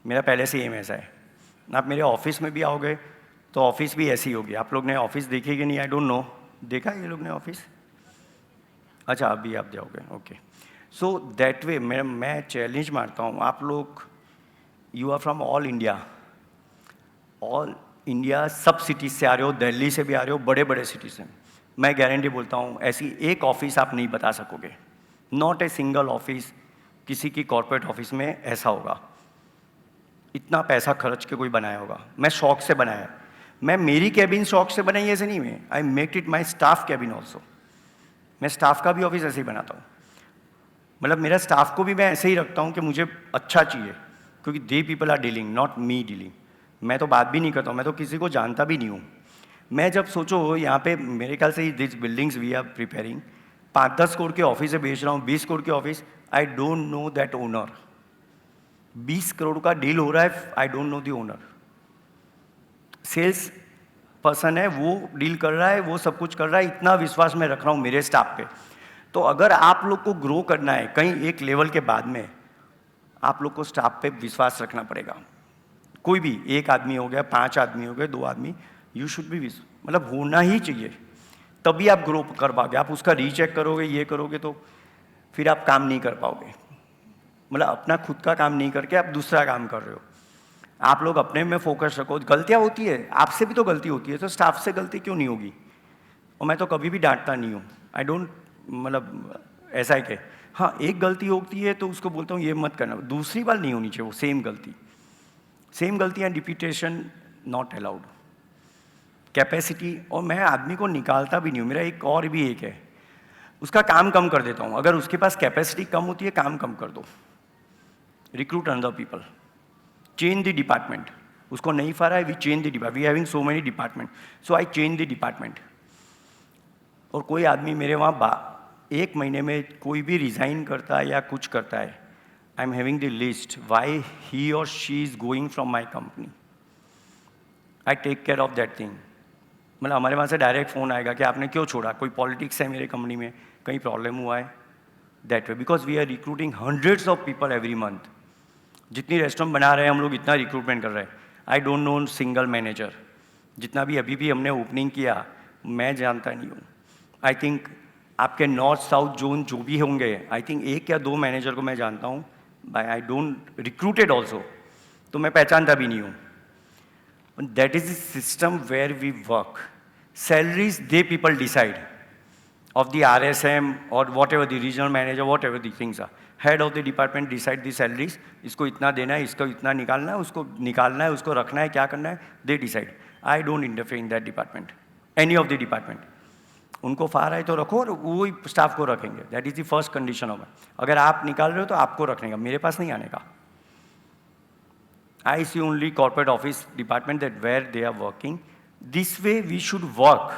मेरा पहले से एम ऐसा है। आप मेरे ऑफिस में भी आओगे तो ऑफिस भी ऐसी होगी। आप लोग ने ऑफिस देखी कि नहीं, आई डोंट नो, देखा ये लोग ने ऑफिस? अच्छा, अभी आप जाओगे, ओके। सो दैट वे मैं चैलेंज मारता हूँ, आप लोग, you are from all India, सब सिटीज से आ रहे हो, दिल्ली से भी आ रहे हो, बड़े बड़े सिटी से। मैं गारंटी बोलता हूँ ऐसी एक ऑफिस आप नहीं बता सकोगे, नॉट ए सिंगल ऑफिस किसी की कॉर्पोरेट ऑफिस में ऐसा होगा, इतना पैसा खर्च के कोई बनाया होगा। मैं शौक से बनाया, मैं मेरी कैबिन शौक से बनाई ऐसे नहीं, मैं I make it my staff cabin also. मैं स्टाफ का भी ऑफिस ऐसे ही बनाता हूँ, मतलब मेरा स्टाफ को भी मैं ऐसे ही रखता हूँ कि मुझे अच्छा चाहिए, क्योंकि they people are dealing, not me dealing. मैं तो बात भी नहीं करता हूँ, मैं तो किसी को जानता भी नहीं हूँ। मैं जब सोचो यहाँ पे मेरे ख्याल से this buildings we are preparing, 5-10 crore के ऑफिस से बेच रहा हूँ, 20 करोड़ के office, I don't know that owner. 20 crore का डील हो रहा है, I don't know the owner. Sales person है, वो डील कर रहा है, वो सब कुछ कर रहा है, इतना विश्वास मैं रख रहा हूँ मेरे स्टाफ पे। तो अगर आप लोग को ग्रो करना है कहीं एक लेवल के बाद में, आप लोग को स्टाफ पे विश्वास रखना पड़ेगा। कोई भी, एक आदमी हो गया, 5 आदमी हो गए, 2 आदमी, यू शुड बी, मतलब होना ही चाहिए, तभी आप ग्रो कर पाओगे। आप उसका रीचेक करोगे, ये करोगे, तो फिर आप काम नहीं कर पाओगे। मतलब अपना खुद का काम नहीं करके आप दूसरा काम कर रहे हो। आप लोग अपने में फोकस रखो। गलतियाँ होती है, आपसे भी तो गलती होती है, तो स्टाफ से गलती क्यों नहीं होगी? और मैं तो कभी भी डांटता नहीं हूँ, आई डोंट, मतलब ऐसा है कि हाँ एक गलती होती है तो उसको बोलता हूँ ये मत करना, दूसरी बार नहीं होनी चाहिए वो सेम गलती। सेम गलतियाँ रिपीटेशन नॉट अलाउड। कैपेसिटी, और मैं आदमी को निकालता भी नहीं हूँ। मेरा और भी एक है, उसका काम कम कर देता हूँ। अगर उसके पास कैपेसिटी कम होती है, काम कम कर दो, recruit another people, change the department. उसको नहीं फा रहा है, we change the department, we having so many department, so I change the department. और कोई आदमी मेरे वहाँ 1 महीने में कोई भी रिज़ाइन करता है या कुछ करता है, I am having the list why he और she is going from my company, I take care of that thing. मतलब हमारे वहाँ से डायरेक्ट फ़ोन आएगा कि आपने क्यों छोड़ा, कोई पॉलिटिक्स है मेरे कंपनी में, कहीं प्रॉब्लम हुआ है, that way, because we are recruiting hundreds of people every month. जितनी रेस्टोरेंट बना रहे हैं हम लोग, इतना रिक्रूटमेंट कर रहे हैं। I don't no single manager, जितना भी अभी भी हमने ओपनिंग किया, मैं जानता नहीं हूँ। आई थिंक आपके नॉर्थ साउथ जोन जो भी होंगे, आई थिंक 1 या 2 मैनेजर को मैं जानता हूँ, by I don't recruited also, तो मैं पहचानता भी नहीं हूँ। That is the system where we work. Salaries they people decide of the RSM or whatever the regional manager, whatever the things are, head of the department decide the salaries, इसको इतना देना है, इसको इतना निकालना है, उसको निकालना है, उसको रखना है, क्या करना है, they decide. I don't interfere in that department, any of the department. उनको फार है तो रखो, और वही स्टाफ को रखेंगे, that is the first condition of it. अगर आप निकाल रहे हो तो आपको रखने का, मेरे पास नहीं आने का। I see only corporate office department that where they are working. This way we should work.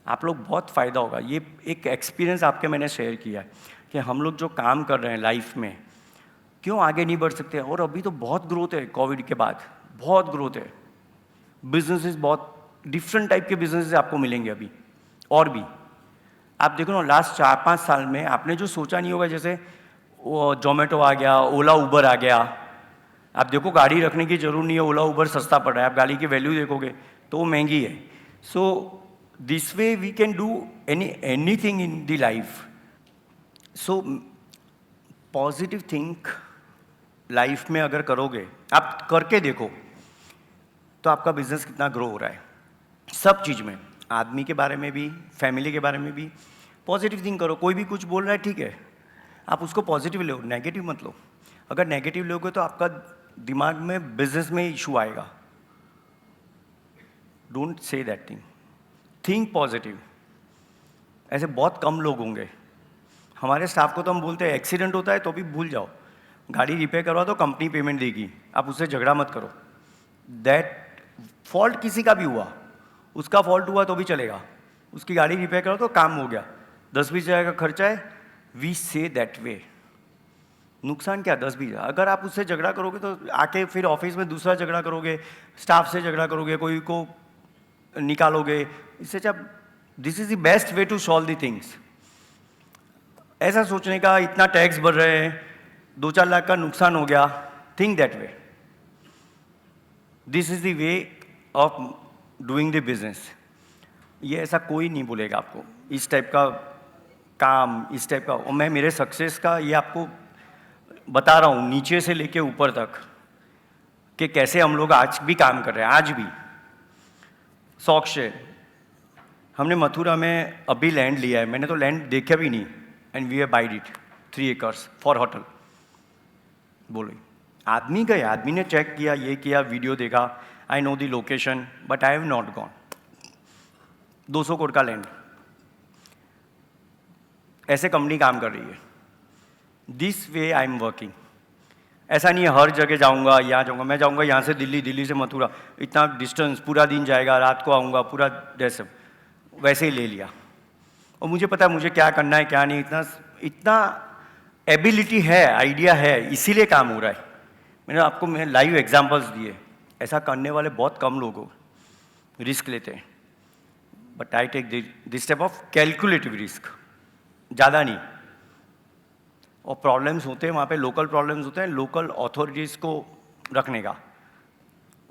आप लोग बहुत फ़ायदा होगा। ये एक एक्सपीरियंस आपके मैंने शेयर किया है कि हम लोग जो काम कर रहे हैं लाइफ में, क्यों आगे नहीं बढ़ सकते। और अभी तो बहुत ग्रोथ है, कोविड के बाद बहुत ग्रोथ है। बिजनेसेस, बहुत डिफरेंट टाइप के बिजनेसेस आपको मिलेंगे अभी और भी। आप देखो ना, लास्ट 4-5 साल में आपने जो सोचा नहीं होगा, जैसे जोमेटो आ गया, ओला उबर आ गया। आप देखो, गाड़ी रखने की जरूरत नहीं है, ओला उबर सस्ता पड़ रहा है। आप गाड़ी की वैल्यू देखोगे तो वो महंगी है। सो this way we can do anything in the life. So positive think life में अगर करोगे, आप करके देखो तो आपका बिजनेस कितना ग्रो हो रहा है। सब चीज़ में, आदमी के बारे में भी, फैमिली के बारे में भी पॉजिटिव थिंक करो। कोई भी कुछ बोल रहा है, ठीक है, आप उसको पॉजिटिव लो, नेगेटिव मत लो। अगर नेगेटिव लोगे तो आपका दिमाग में बिजनेस में इशू आएगा। Don't say that thing, think positive. ऐसे बहुत कम लोग होंगे। हमारे स्टाफ को तो हम बोलते हैं एक्सीडेंट होता है तो भी भूल जाओ, गाड़ी रिपेयर करवा दो, कंपनी पेमेंट देगी, आप उससे झगड़ा मत करो। दैट फॉल्ट किसी का भी हुआ, उसका फॉल्ट हुआ तो भी चलेगा, उसकी गाड़ी रिपेयर करो तो काम हो गया, 10-20 हज़ार का खर्चा है। वी से दैट वे, नुकसान क्या 10-20 हज़ार। अगर आप उससे झगड़ा करोगे तो आके फिर ऑफिस में दूसरा झगड़ा करोगे, स्टाफ से झगड़ा करोगे, कोई को निकालोगे। इससे जब this is the best way to solve the things. ऐसा सोचने का, इतना टैक्स भर रहे हैं, 2-4 लाख का नुकसान हो गया, think that way. This is the way of doing the business. ये ऐसा कोई नहीं बोलेगा आपको, इस टाइप का काम, इस टाइप का. और मैं मेरे सक्सेस का ये आपको बता रहा हूँ नीचे से लेके ऊपर तक, कि कैसे हम लोग आज भी काम कर रहे हैं. आज भी शौक से हमने मथुरा में अभी लैंड लिया है. मैंने तो लैंड देखा भी नहीं, and we have buyed it 3 acres for hotel. बोलो, आदमी गए, आदमी ने चेक किया, ये किया, वीडियो देखा, I know the location, but I have not gone. 200 crore का लैंड. ऐसे कंपनी काम कर रही है. This way I am working. ऐसा नहीं है हर जगह जाऊंगा, यहाँ जाऊंगा. मैं जाऊंगा यहाँ से दिल्ली, दिल्ली से मथुरा, इतना डिस्टेंस, पूरा दिन जाएगा, रात को आऊँगा, पूरा जैसे वैसे ही ले लिया. और मुझे पता है मुझे क्या करना है, क्या नहीं. इतना एबिलिटी है, आइडिया है, इसीलिए काम हो रहा है. मैंने आपको मैं लाइव एग्जांपल्स दिए. ऐसा करने वाले बहुत कम लोग हो, रिस्क लेते हैं. But I take this type of calculative risk, ज़्यादा नहीं. और प्रॉब्लम्स होते हैं वहाँ पे, लोकल प्रॉब्लम्स होते हैं, लोकल अथॉरिटीज़ को रखने का,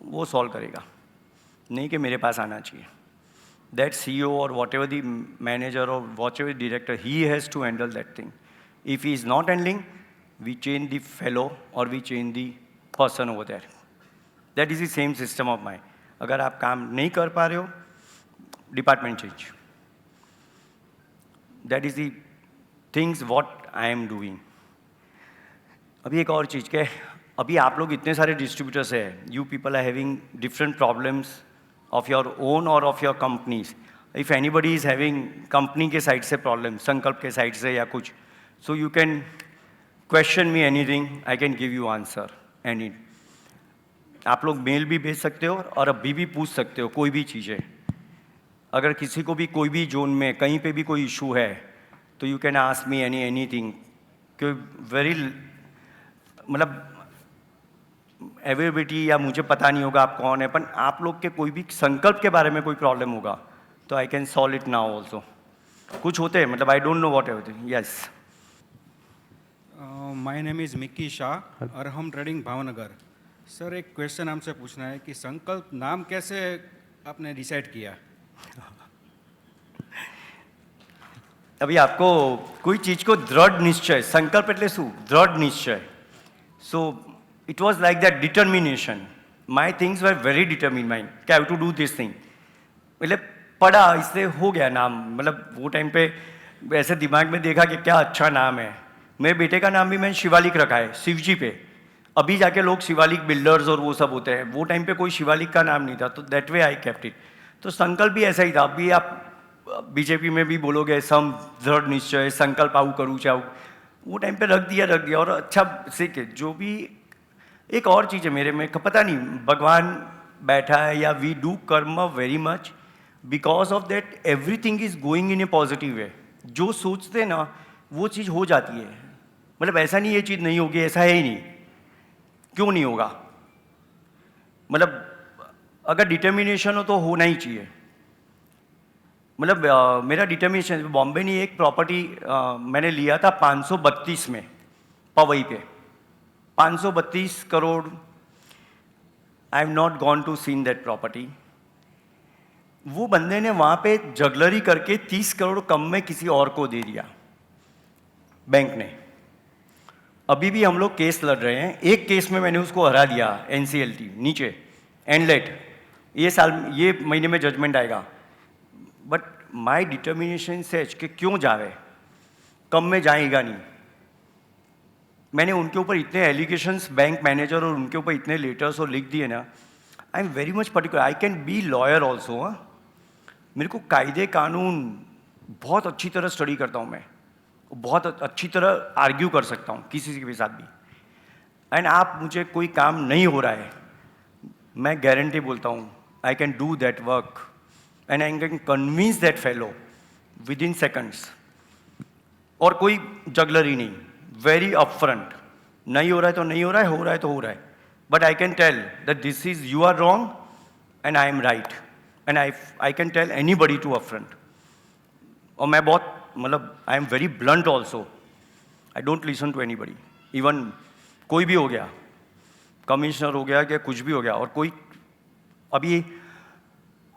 वो सॉल्व करेगा. नहीं कि मेरे पास आना चाहिए. दैट CEO और वॉट एवर दी मैनेजर और whatever director, he has to handle that thing. If he is not handling, we change the fellow और we change the person over there. That is the same system of mind. अगर आप काम नहीं कर पा रहे हो, department change. That is the things what I am doing. अभी एक और चीज़ के, अभी आप लोग इतने सारे डिस्ट्रीब्यूटर्स हैं, you people are having different problems of your own और of your companies. If anybody is having company के साइड से प्रॉब्लम, संकल्प के साइड से या कुछ, so you can question me anything, I can give you answer. Any, आप लोग मेल भी भेज सकते हो और अभी भी पूछ सकते हो कोई भी चीज़ें. अगर किसी को भी कोई भी जोन में कहीं पे भी कोई इशू है, तो you can ask me anything. कि वेरी मतलब अवेलेबिलिटी या मुझे पता नहीं होगा आप कौन है, पर आप लोग के कोई भी संकल्प के बारे में कोई प्रॉब्लम होगा, तो I can solve it now also. कुछ होते हैं, मतलब आई don't know what ever. Yes, my name is Mickey Shah और हम ट्रेडिंग भावनगर. सर, एक क्वेश्चन हमसे पूछना है कि संकल्प नाम कैसे आपने डिसाइड किया? अभी आपको कोई चीज को दृढ़ निश्चय, संकल्प એટલે શું? दृढ़ निश्चय. So it was like that determination. My things were very determined mind कि I have to do this thing. मतलब पढ़ा, इससे हो गया नाम. मतलब वो टाइम पे ऐसे दिमाग में देखा कि क्या अच्छा नाम है. मेरे बेटे का नाम भी मैंने शिवालिक रखा है, शिवजी पे. अभी जाके लोग शिवालिक बिल्डर्स और वो सब होते हैं, वो टाइम पे कोई शिवालिक का नाम नहीं था, तो that way I kept it. तो संकल्प भी ऐसा ही था. अभी आप बीजेपी में भी बोलोगे सम दृढ़ निश्चय, संकल्प आऊ करूँ चाहूँ, वो टाइम पे रख दिया. और अच्छा सीखे जो भी. एक और चीज़ है मेरे में, पता नहीं भगवान बैठा है या वी डू कर्म very much, because of that everything is going in A positive way. जो सोचते हैं ना वो चीज़ हो जाती है. मतलब ऐसा नहीं ये चीज़ नहीं होगी, ऐसा है ही नहीं. क्यों नहीं होगा? मतलब अगर डिटर्मिनेशन हो तो होना ही चाहिए. मतलब मेरा डिटर्मिनेशन, बॉम्बे में एक प्रॉपर्टी मैंने लिया था 532 में, पवई पे 532 crore. I have not gone to seen that property. वो बंदे ने वहाँ पे जगलरी करके 30 करोड़ कम में किसी और को दे दिया, बैंक ने. अभी भी हम लोग केस लड़ रहे हैं. एक केस में मैंने उसको हरा दिया, NCLT नीचे, एंडलेट. ये साल, ये महीने में जजमेंट आएगा. बट माई डिटर्मिनेशन सेज कि क्यों जावे, कम में जाएगा नहीं. मैंने उनके ऊपर इतने एलिगेशंस, बैंक मैनेजर और उनके ऊपर इतने लेटर्स और लिख दिए ना. आई am very much particular. I can be lawyer also. मेरे को कायदे कानून बहुत अच्छी तरह स्टडी करता हूँ मैं, बहुत अच्छी तरह आर्ग्यू कर सकता हूँ किसी के साथ भी. एंड आप मुझे कोई काम नहीं हो रहा है, मैं गारंटी बोलता हूँ I can do that work and I can convince that fellow with in seconds. और कोई जगलरी नहीं, वेरी अपफ्रंट. नहीं हो रहा है तो नहीं हो रहा है, हो रहा है तो हो रहा है. But I can tell that this is, you are wrong and I am right, and I can tell anybody to upfront. और मैं बहुत, मतलब I am very blunt also. I don't listen to anybody, even कोई भी हो गया, commissioner हो गया कि कुछ भी हो गया, और कोई अभी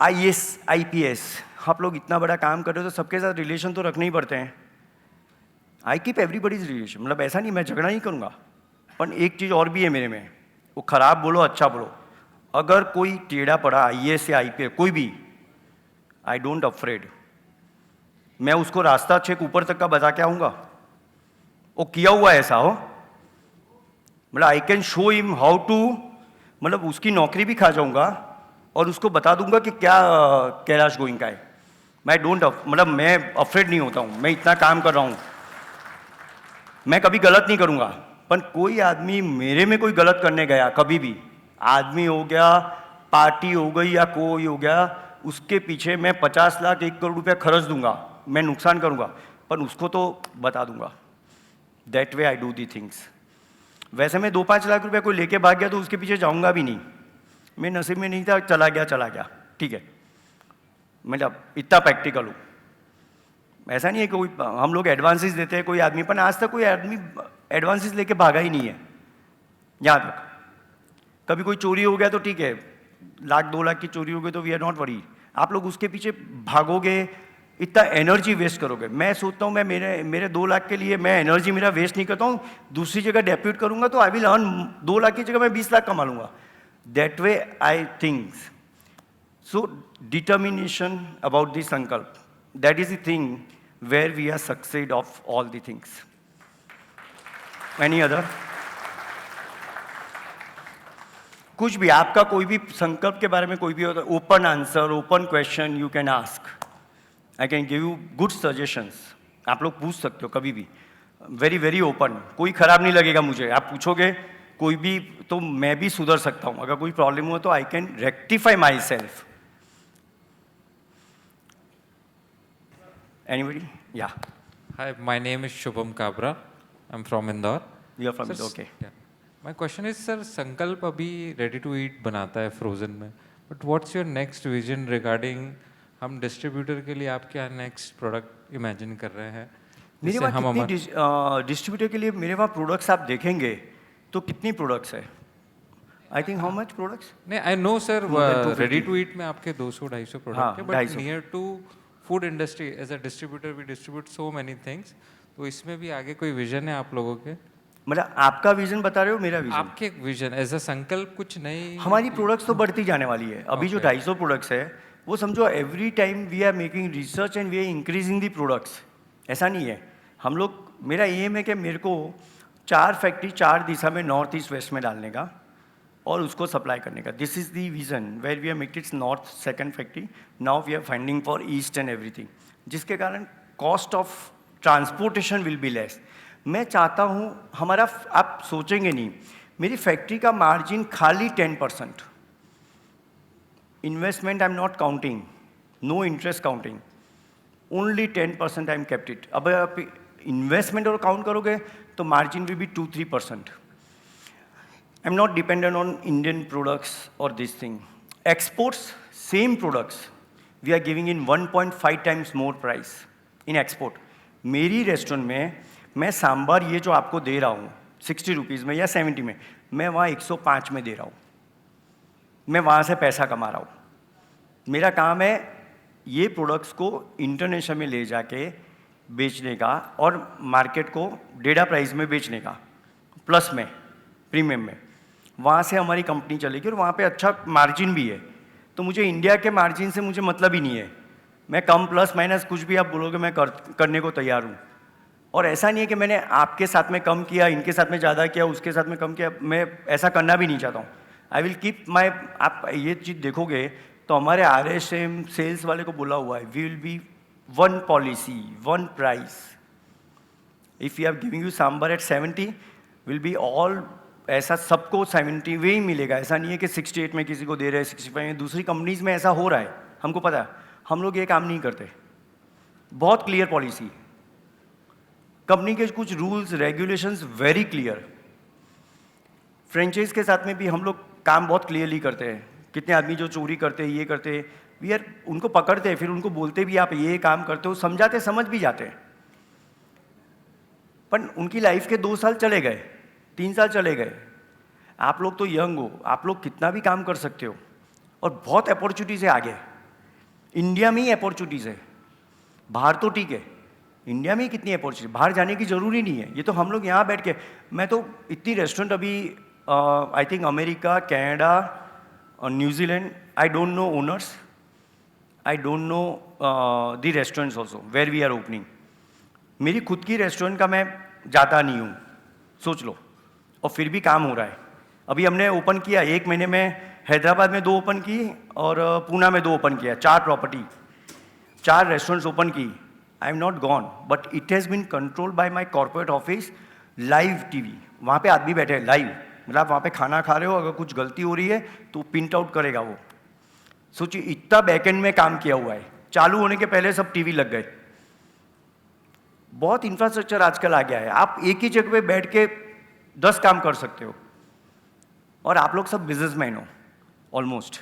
IAS IPS आप लोग इतना बड़ा काम कर रहे हो तो सबके साथ रिलेशन तो रखने ही पड़ते हैं। आई कीप एवरीबडीज रिलेशन, मतलब ऐसा नहीं मैं झगड़ा नहीं करूँगा, पर एक चीज़ और भी है मेरे में, वो खराब बोलो अच्छा बोलो, अगर कोई टेढ़ा पड़ा IAS या IPS कोई भी, आई डोंट अफ्रेड, मैं उसको रास्ता चेक ऊपर तक का बता के आऊँगा, वो किया हुआ ऐसा हो, मतलब I can show him how to, मतलब उसकी नौकरी भी खा जाऊँगा और उसको बता दूंगा कि क्या कैलाश गोइंग का है। मैं डोंट मतलब मैं अफ्रेड नहीं होता हूँ, मैं इतना काम कर रहा हूँ, मैं कभी गलत नहीं करूँगा, पर कोई आदमी मेरे में कोई गलत करने गया कभी भी, आदमी हो गया, पार्टी हो गई या कोई हो गया, उसके पीछे मैं 50 लाख 1 करोड़ रुपया खर्च दूंगा, मैं नुकसान करूँगा, पर उसको तो बता दूंगा। That way I do the things. वैसे मैं 2-5 लाख रुपया कोई लेके भाग गया तो उसके पीछे जाऊंगा भी नहीं, मैं नसीब में नहीं था, चला गया, ठीक है, मतलब इतना प्रैक्टिकल हूँ। ऐसा नहीं है कि कोई हम लोग एडवांसेस देते हैं कोई आदमी, पर आज तक कोई आदमी एडवांसेस लेके भागा ही नहीं है यहाँ तक। कभी कोई चोरी हो गया तो ठीक है, 1-2 लाख की चोरी हो गई तो वी आर नॉट वरी, आप लोग उसके पीछे भागोगे, इतना एनर्जी वेस्ट करोगे। मैं सोचता हूँ मैं मेरे 2 लाख के लिए मैं एनर्जी मेरा वेस्ट नहीं करता हूँ, दूसरी जगह डेप्यूट करूँगा तो आई विल अर्न 2 लाख की जगह मैं 20 लाख कमा लूँगा। That way I think so. Determination about this Sankalp, that is the thing where we are succeed of all the things. Any other? कुछ भी आपका कोई भी संकल्प के बारे में कोई भी होता है, open answer, open question you can ask, I can give you good suggestions, आप लोग पूछ सकते हो कभी भी, वेरी वेरी ओपन, कोई खराब नहीं लगेगा मुझे। आप पूछोगे कोई भी तो मैं भी सुधर सकता हूँ, अगर कोई प्रॉब्लम हो तो I can rectify my self. Anybody? या। Hi, my name is Shubham Kabra. I'm from Indore. You are from Sir, okay. yeah. My question is, sir, संकल्प अभी ready to eat बनाता है frozen में, but what's your next vision regarding हम distributor के लिए आप क्या next product imagine कर रहे हैं? मेरे जिससे हम वहाँ हमारे कितनी डिस्ट्रीब्यूटर के लिए मेरे वहाँ प्रोडक्ट्स आप देखेंगे तो कितनी प्रोडक्ट्स है? I think how much products? नहीं, I know sir, More than 250. ready to eat में आपके 200-250 हाँ, प्रोडक्ट है, but 250. near to food industry as a distributor we distribute so many things, तो इसमें भी आगे कोई विजन है आप लोगों के? मतलब आपका विजन बता रहे हो, मेरा विजन? आपके विजन एज अ संकल्प कुछ नई हमारी प्रोडक्ट्स तो बढ़ती जाने वाली है। अभी जो Okay. 250 प्रोडक्ट्स है वो समझो every time we are making research and we are increasing the products. ऐसा नहीं है, हम लोग, मेरा एम है कि मेरे को 4 फैक्ट्री 4 दिशा में नॉर्थ ईस्ट वेस्ट में डालने का और उसको सप्लाई करने का। This is the vision where we are make its north second factory, now we are finding for east and everything, जिसके कारण cost of transportation will be less. मैं चाहता हूँ हमारा, आप सोचेंगे नहीं, मेरी फैक्ट्री का मार्जिन खाली 10%, investment I am not counting, no interest counting, only 10% I am kept it. अब आप इन्वेस्टमेंट और काउंट करोगे तो margin will be 2-3%। I am not dependent on Indian products और this thing. Exports same products we are giving in 1.5 times more price in export. मेरी restaurant में मैं सांभर ये जो आपको दे रहा हूँ 60 रुपीज़ में या 70 में, मैं वहाँ 105 में दे रहा हूँ, मैं वहाँ से पैसा कमा रहा हूँ। मेरा काम है ये प्रोडक्ट्स को इंटरनेशनल में ले जाके बेचने का और मार्केट को डेढ़ा प्राइस में बेचने का, प्लस में प्रीमियम में, वहाँ से हमारी कंपनी चलेगी और वहाँ पे अच्छा मार्जिन भी है। तो मुझे इंडिया के मार्जिन से मुझे मतलब ही नहीं है, मैं कम प्लस माइनस कुछ भी आप बोलोगे मैं करने को तैयार हूँ। और ऐसा नहीं है कि मैंने आपके साथ में कम किया, इनके साथ में ज़्यादा किया, उसके साथ में कम किया, मैं ऐसा करना भी नहीं चाहता हूँ। आई विल कीप माई, आप ये चीज़ देखोगे तो हमारे RSM सेल्स वाले को बोला हुआ है, we will be 1 policy 1 price. If you are giving you sambar at 70 will be all, ऐसा सबको 70 वे ही मिलेगा। ऐसा नहीं है कि 68 में किसी को दे रहे हैं, 65 में। दूसरी कंपनीज में ऐसा हो रहा है, हमको पता है, हम लोग ये काम नहीं करते। बहुत क्लियर पॉलिसी, कंपनी के कुछ rules regulations very clear. Franchise के साथ में भी हम लोग काम बहुत क्लियरली करते हैं। कितने आदमी जो चोरी करते हैं, ये करते हैं, वी आर उनको पकड़ते हैं, फिर उनको बोलते भी आप ये काम करते हो, समझाते, समझ भी जाते हैं। पर उनकी लाइफ के 2 साल चले गए, 3 साल चले गए। आप लोग तो यंग हो, आप लोग कितना भी काम कर सकते हो और बहुत अपॉर्चुनिटीज़ है आगे। इंडिया में ही अपॉर्चुनिटीज़ है, बाहर तो ठीक है, इंडिया में ही कितनी अपॉर्चुनिटी, बाहर जाने की ज़रूरी नहीं है। ये तो हम लोग यहाँ बैठ के, मैं तो इतनी रेस्टोरेंट अभी आई थिंक अमेरिका, कनाडा और New Zealand, I don't know owners, I don't know the restaurants also where we are opening. मेरी खुद की रेस्टोरेंट का मैं जाता नहीं हूँ, सोच लो, और फिर भी काम हो रहा है। अभी हमने ओपन किया 1 महीने में, हैदराबाद में 2 ओपन की और पूना में 2 ओपन किया, 4 प्रॉपर्टी, 4 रेस्टोरेंट्स ओपन की। I am not gone, but it has been controlled by my corporate office. Live TV, वहाँ पे आदमी बैठे हैं लाइव, मतलब आप वहाँ पे खाना खा रहे हो, अगर कुछ गलती हो रही है तो प्रिंट आउट करेगा वो। सोचिए इतना बैकएंड में काम किया हुआ है, चालू होने के पहले सब टीवी लग गए। बहुत इंफ्रास्ट्रक्चर आजकल आ गया है, आप एक ही जगह पे बैठ के 10 काम कर सकते हो। और आप लोग सब बिजनेसमैन हो ऑलमोस्ट,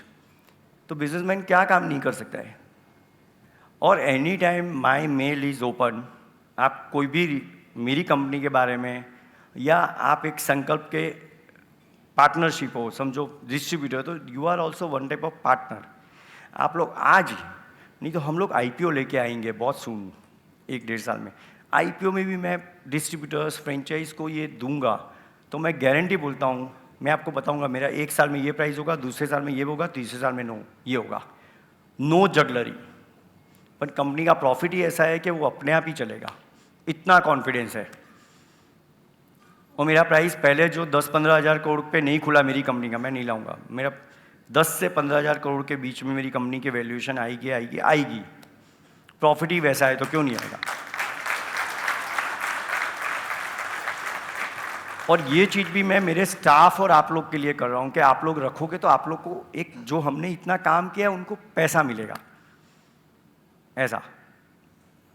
तो बिजनेसमैन क्या काम नहीं कर सकता है। और any time my mail is open. आप कोई भी मेरी कंपनी के बारे में, या आप एक संकल्प के पार्टनरशिप हो, समझो डिस्ट्रीब्यूटर, तो you are also one type of partner. आप लोग आज नहीं तो हम लोग IPO लेके आएंगे बहुत सून, 1-1.5 साल में। IPO में भी मैं डिस्ट्रीब्यूटर्स, फ्रेंचाइज को ये दूंगा, तो मैं गारंटी बोलता हूँ, मैं आपको बताऊंगा मेरा 1 साल में ये प्राइस होगा, दूसरे साल में ये होगा, तीसरे साल में ये होगा। No jugglery. पर कंपनी का प्रॉफिट ही ऐसा है कि वो अपने आप ही चलेगा, इतना कॉन्फिडेंस है। और मेरा प्राइस पहले जो 10-15 हज़ार करोड़ पे नहीं खुला मेरी कंपनी का, मैं नहीं लाऊंगा। मेरा 10 से 15 हज़ार करोड़ के बीच में मेरी कंपनी की वैल्यूएशन आएगी। प्रॉफिट ही वैसा है तो क्यों नहीं आएगा। और ये चीज़ भी मैं मेरे स्टाफ और आप लोग के लिए कर रहा हूँ कि आप लोग रखोगे तो आप लोग को एक, जो हमने इतना काम किया उनको पैसा मिलेगा। ऐसा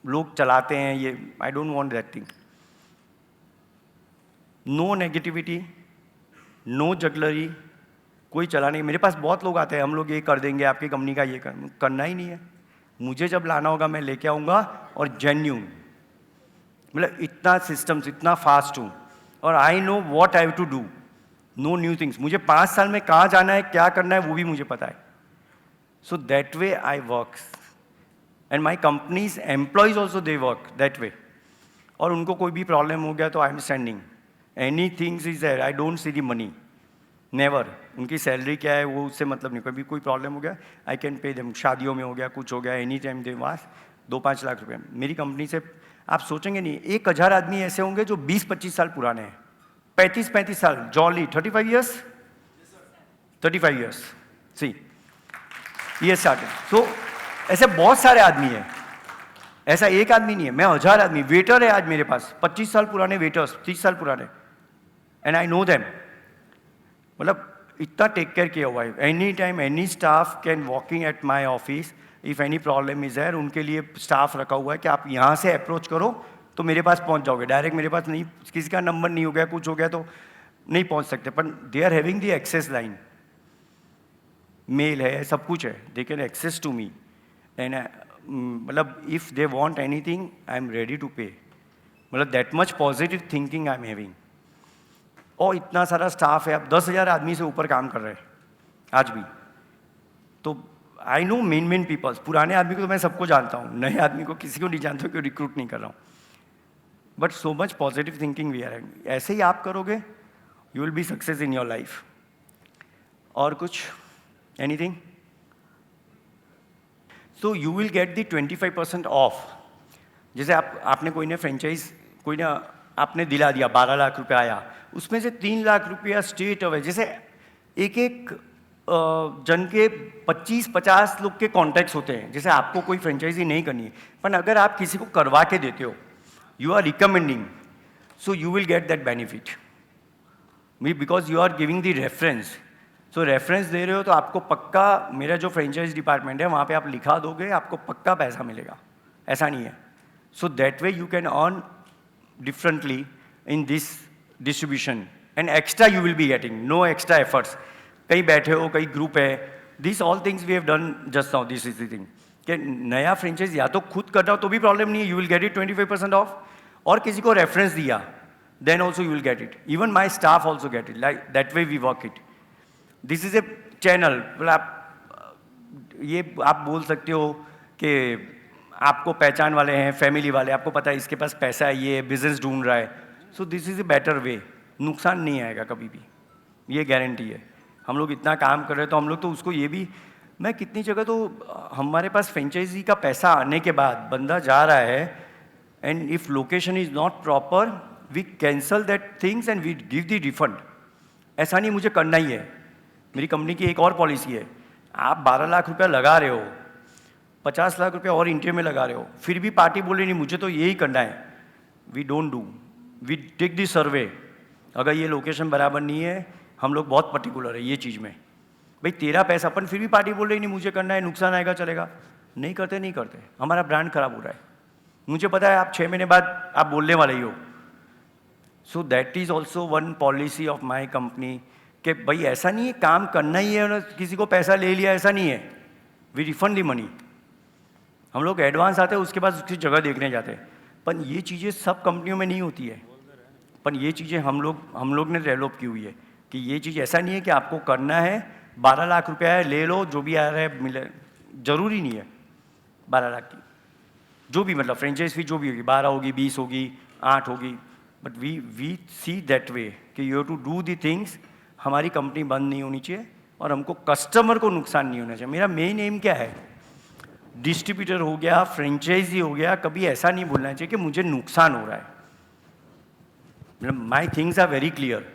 लोग चलाते हैं ये, I don't want that thing. No negativity, no jugglery, कोई चला नहीं। मेरे पास बहुत लोग आते हैं, हम लोग ये कर देंगे आपकी कंपनी का, ये करना ही नहीं है। मुझे जब लाना होगा मैं लेके आऊँगा, और जेन्यून, मतलब इतना सिस्टम्स, इतना फास्ट हूँ, और I know what I have to do, no new things. मुझे 5 साल में कहाँ जाना है, क्या करना है, वो भी मुझे पता है। So that way I work, and my companies employees also they work that way. और उनको कोई भी प्रॉब्लम हो गया तो I am standing, any things is there, I don't see the money, never. उनकी सैलरी क्या है वो उससे मतलब नहीं, कभी कोई प्रॉब्लम हो गया आई कैन पे देम। शादियों में हो गया, कुछ हो गया, एनी टाइम दे वास 2-5 लाख रुपये मेरी कंपनी से। आप सोचेंगे नहीं, 1000 आदमी ऐसे होंगे जो 20-25 साल पुराने हैं, 35-35 साल, जॉली 35 ईयर्स, 35 ईयर्स, सी ये स्टार्टेड। सो ऐसे बहुत सारे आदमी हैं, ऐसा एक आदमी नहीं है, मैं 1000 आदमी। वेटर है आज मेरे पास 25 साल पुराने वेटर्स, 30 साल पुराने, एंड आई नो देम। मतलब इतना टेक केयर किया हुआ है। Any time any staff can walking at my office, if any problem is there, उनके लिए स्टाफ रखा हुआ है कि आप यहाँ से अप्रोच करो तो मेरे पास पहुँच जाओगे। डायरेक्ट मेरे पास नहीं, किसी का नंबर नहीं हो गया, कुछ हो गया तो नहीं पहुँच सकते, पर they are having the access line, mail है, सब कुछ है, they can access to me. And मतलब if they want any thing I am ready to pay, मतलब that much positive thinking I am having. और इतना सारा स्टाफ है, अब 10,000 आदमी से ऊपर काम कर रहे हैं आज भी। तो आई नो मेन पीपल्स। पुराने आदमी को तो मैं सबको जानता हूँ, नए आदमी को किसी को नहीं जानता, क्यों रिक्रूट नहीं कर रहा हूँ। But so much positive thinking we are having. ऐसे ही आप करोगे, you will be success in your life. और कुछ, anything? So you will get the 25% off. जैसे आपने कोई ने फ्रेंचाइज, कोई ने आपने दिला दिया, 12 लाख रुपए आया, उसमें से 3 लाख रुपया स्टेट अवे। जैसे एक जन के 25-50 लोग के कॉन्टैक्ट्स होते हैं। जैसे आपको कोई फ्रेंचाइजी नहीं करनी है, पर अगर आप किसी को करवा के देते हो, you are recommending, so you will get that benefit, because you are giving the reference. So reference दे रहे हो तो आपको पक्का, मेरा जो फ्रेंचाइज डिपार्टमेंट है वहाँ पे आप लिखा दोगे, आपको पक्का पैसा मिलेगा, ऐसा नहीं है। So that way you can earn differently in this distribution, and extra you will be getting, no extra efforts. कहीं बैठे हो, कहीं ग्रुप है, this all things we have done just now, this is the thing कि नया franchise या तो खुद करना हो तो भी प्रॉब्लम नहीं है, you will get it 25% of. और किसी को रेफरेंस दिया, then also you will get it. Even my staff also get it. Like that way we work it. This is a channel. मतलब आप ये आप बोल सकते हो कि आपको पहचान वाले हैं, फैमिली वाले, आपको पता है इसके पास पैसा है, ये बिजनेस ढूंढ रहा है. So this is a better way. नुकसान नहीं आएगा कभी भी, ये गारंटी है. हम लोग इतना काम कर रहे हैं तो हम लोग तो उसको ये भी, मैं कितनी जगह तो हमारे पास फ्रेंचाइजी का पैसा आने के बाद बंदा जा रहा है and if location is not proper we cancel that things and we give the refund. ऐसा नहीं मुझे करना ही है. मेरी कंपनी की एक और पॉलिसी है, आप 12 लाख रुपया लगा रहे हो, 50 लाख रुपया और इंटीरियर में लगा रहे हो, फिर भी पार्टी बोले नहीं मुझे तो यही करना है. We don't do, we take the survey. अगर ये लोकेशन बराबर नहीं है, हम लोग बहुत पर्टिकुलर है ये चीज़ में. भाई तेरा पैसा, अपन फिर भी पार्टी बोल रही नहीं मुझे करना है, नुकसान आएगा चलेगा, नहीं करते नहीं करते. हमारा ब्रांड खराब हो रहा है, मुझे पता है आप 6 महीने बाद आप बोलने वाले ही हो. So that is also one policy of my company कि भाई ऐसा नहीं है काम करना ही है और किसी को पैसा ले लिया, ऐसा नहीं है. We refund the money. हम लोग एडवांस आते हैं उसके बाद उसकी जगह देखने जाते हैं. पर ये चीज़ें सब कंपनियों में नहीं होती है. पर ये चीज़ें हम लोग ने डेवलप की हुई है कि ये चीज़ ऐसा नहीं है कि आपको करना है, 12 लाख रुपया है ले लो, जो भी आ रहा है मिले. ज़रूरी नहीं है 12 लाख की, जो भी मतलब फ्रेंचाइज फी जो भी होगी, 12 होगी, 20 होगी, 8 होगी. But we see that way कि you have to do the things. हमारी कंपनी बंद नहीं होनी चाहिए और हमको कस्टमर को नुकसान नहीं होना चाहिए. मेरा मेन एम क्या है, डिस्ट्रीब्यूटर हो गया, फ्रेंचाइजी हो गया, कभी ऐसा नहीं बोलना चाहिए कि मुझे नुकसान हो रहा है. My things are very clear.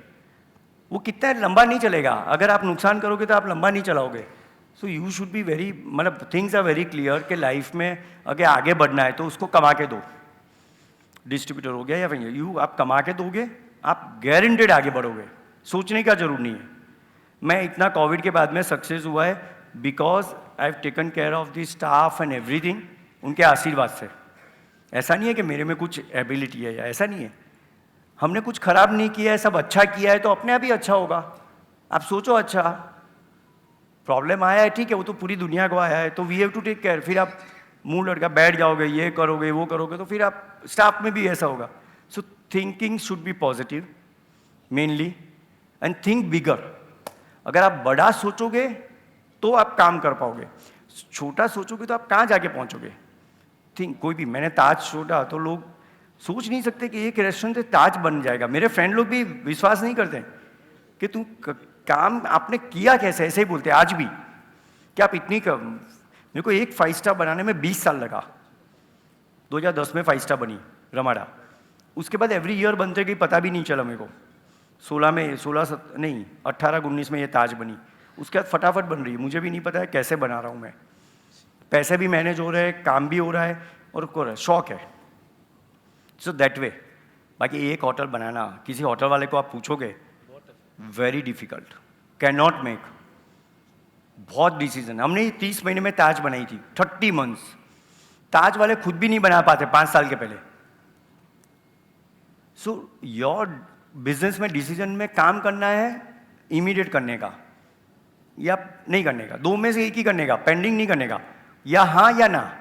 वो कितना लंबा नहीं चलेगा. अगर आप नुकसान करोगे तो आप लंबा नहीं चलाओगे. So you should be very, मतलब थिंग्स आर वेरी क्लियर कि लाइफ में अगर आगे बढ़ना है तो उसको कमा के दो. डिस्ट्रीब्यूटर हो गया या फिर आप कमा के दोगे, आप गारंटेड आगे बढ़ोगे. सोचने का जरूर नहीं है. मैं इतना कोविड के बाद में सक्सेस हुआ है because I have taken care of the staff and everything. उनके आशीर्वाद से. ऐसा नहीं है कि मेरे में कुछ एबिलिटी है या ऐसा नहीं है. हमने कुछ खराब नहीं किया है, सब अच्छा किया है तो अपने आप ही अच्छा होगा. आप सोचो अच्छा, प्रॉब्लम आया है ठीक है, वो तो पूरी दुनिया को आया है तो we have to take care. फिर आप मुंह लड़का बैठ जाओगे, ये करोगे वो करोगे तो फिर आप स्टाफ में भी ऐसा होगा. So thinking should be positive mainly and think bigger. अगर आप बड़ा सोचोगे तो आप काम कर पाओगे, छोटा सोचोगे तो आप कहाँ जाके पहुँचोगे. थिंक कोई भी, मैंने ताज छोड़ा तो लोग सोच नहीं सकते कि एक रेस्टोरेंट से ताज बन जाएगा. मेरे फ्रेंड लोग भी विश्वास नहीं करते कि तू काम आपने किया कैसे, ऐसे ही बोलते आज भी कि आप इतनी मेरे को एक 5 स्टार बनाने में 20 साल लगा. 2010 में 5 स्टार बनी रमाडा. उसके बाद एवरी ईयर बनते गई, पता भी नहीं चला मेरे को. 18-19 में ये ताज बनी. उसके बाद फटाफट बन रही है, मुझे भी नहीं पता है कैसे बना रहा हूँ मैं. पैसे भी मैनेज हो रहे हैं, काम भी हो रहा है और शौक है. सो दैट वे. बाकी एक होटल बनाना, किसी होटल वाले को आप पूछोगे, very difficult, can not make. बहुत डिसीजन. हमने 30 महीने में ताज बनाई थी, 30 मंथ्स. ताज वाले खुद भी नहीं बना पाते 5 साल के पहले. सो योर बिजनेस में डिसीजन में काम करना है इमीडिएट करने का या नहीं करने का, 2 में से एक ही करने का, पेंडिंग नहीं करने का, या हाँ या ना.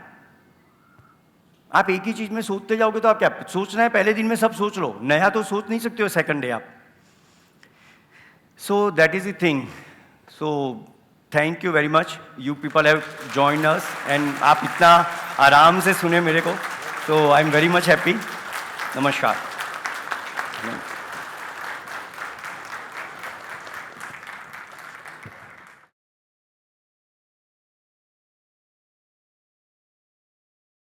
आप एक ही चीज में सोचते जाओगे तो आप क्या सोचना है, पहले दिन में सब सोच लो, नया तो सोच नहीं सकते हो सेकंड डे आप. So that is the thing. So thank you very much, you people have joined us and आप इतना आराम से सुने मेरे को. So I am very much happy. नमस्कार.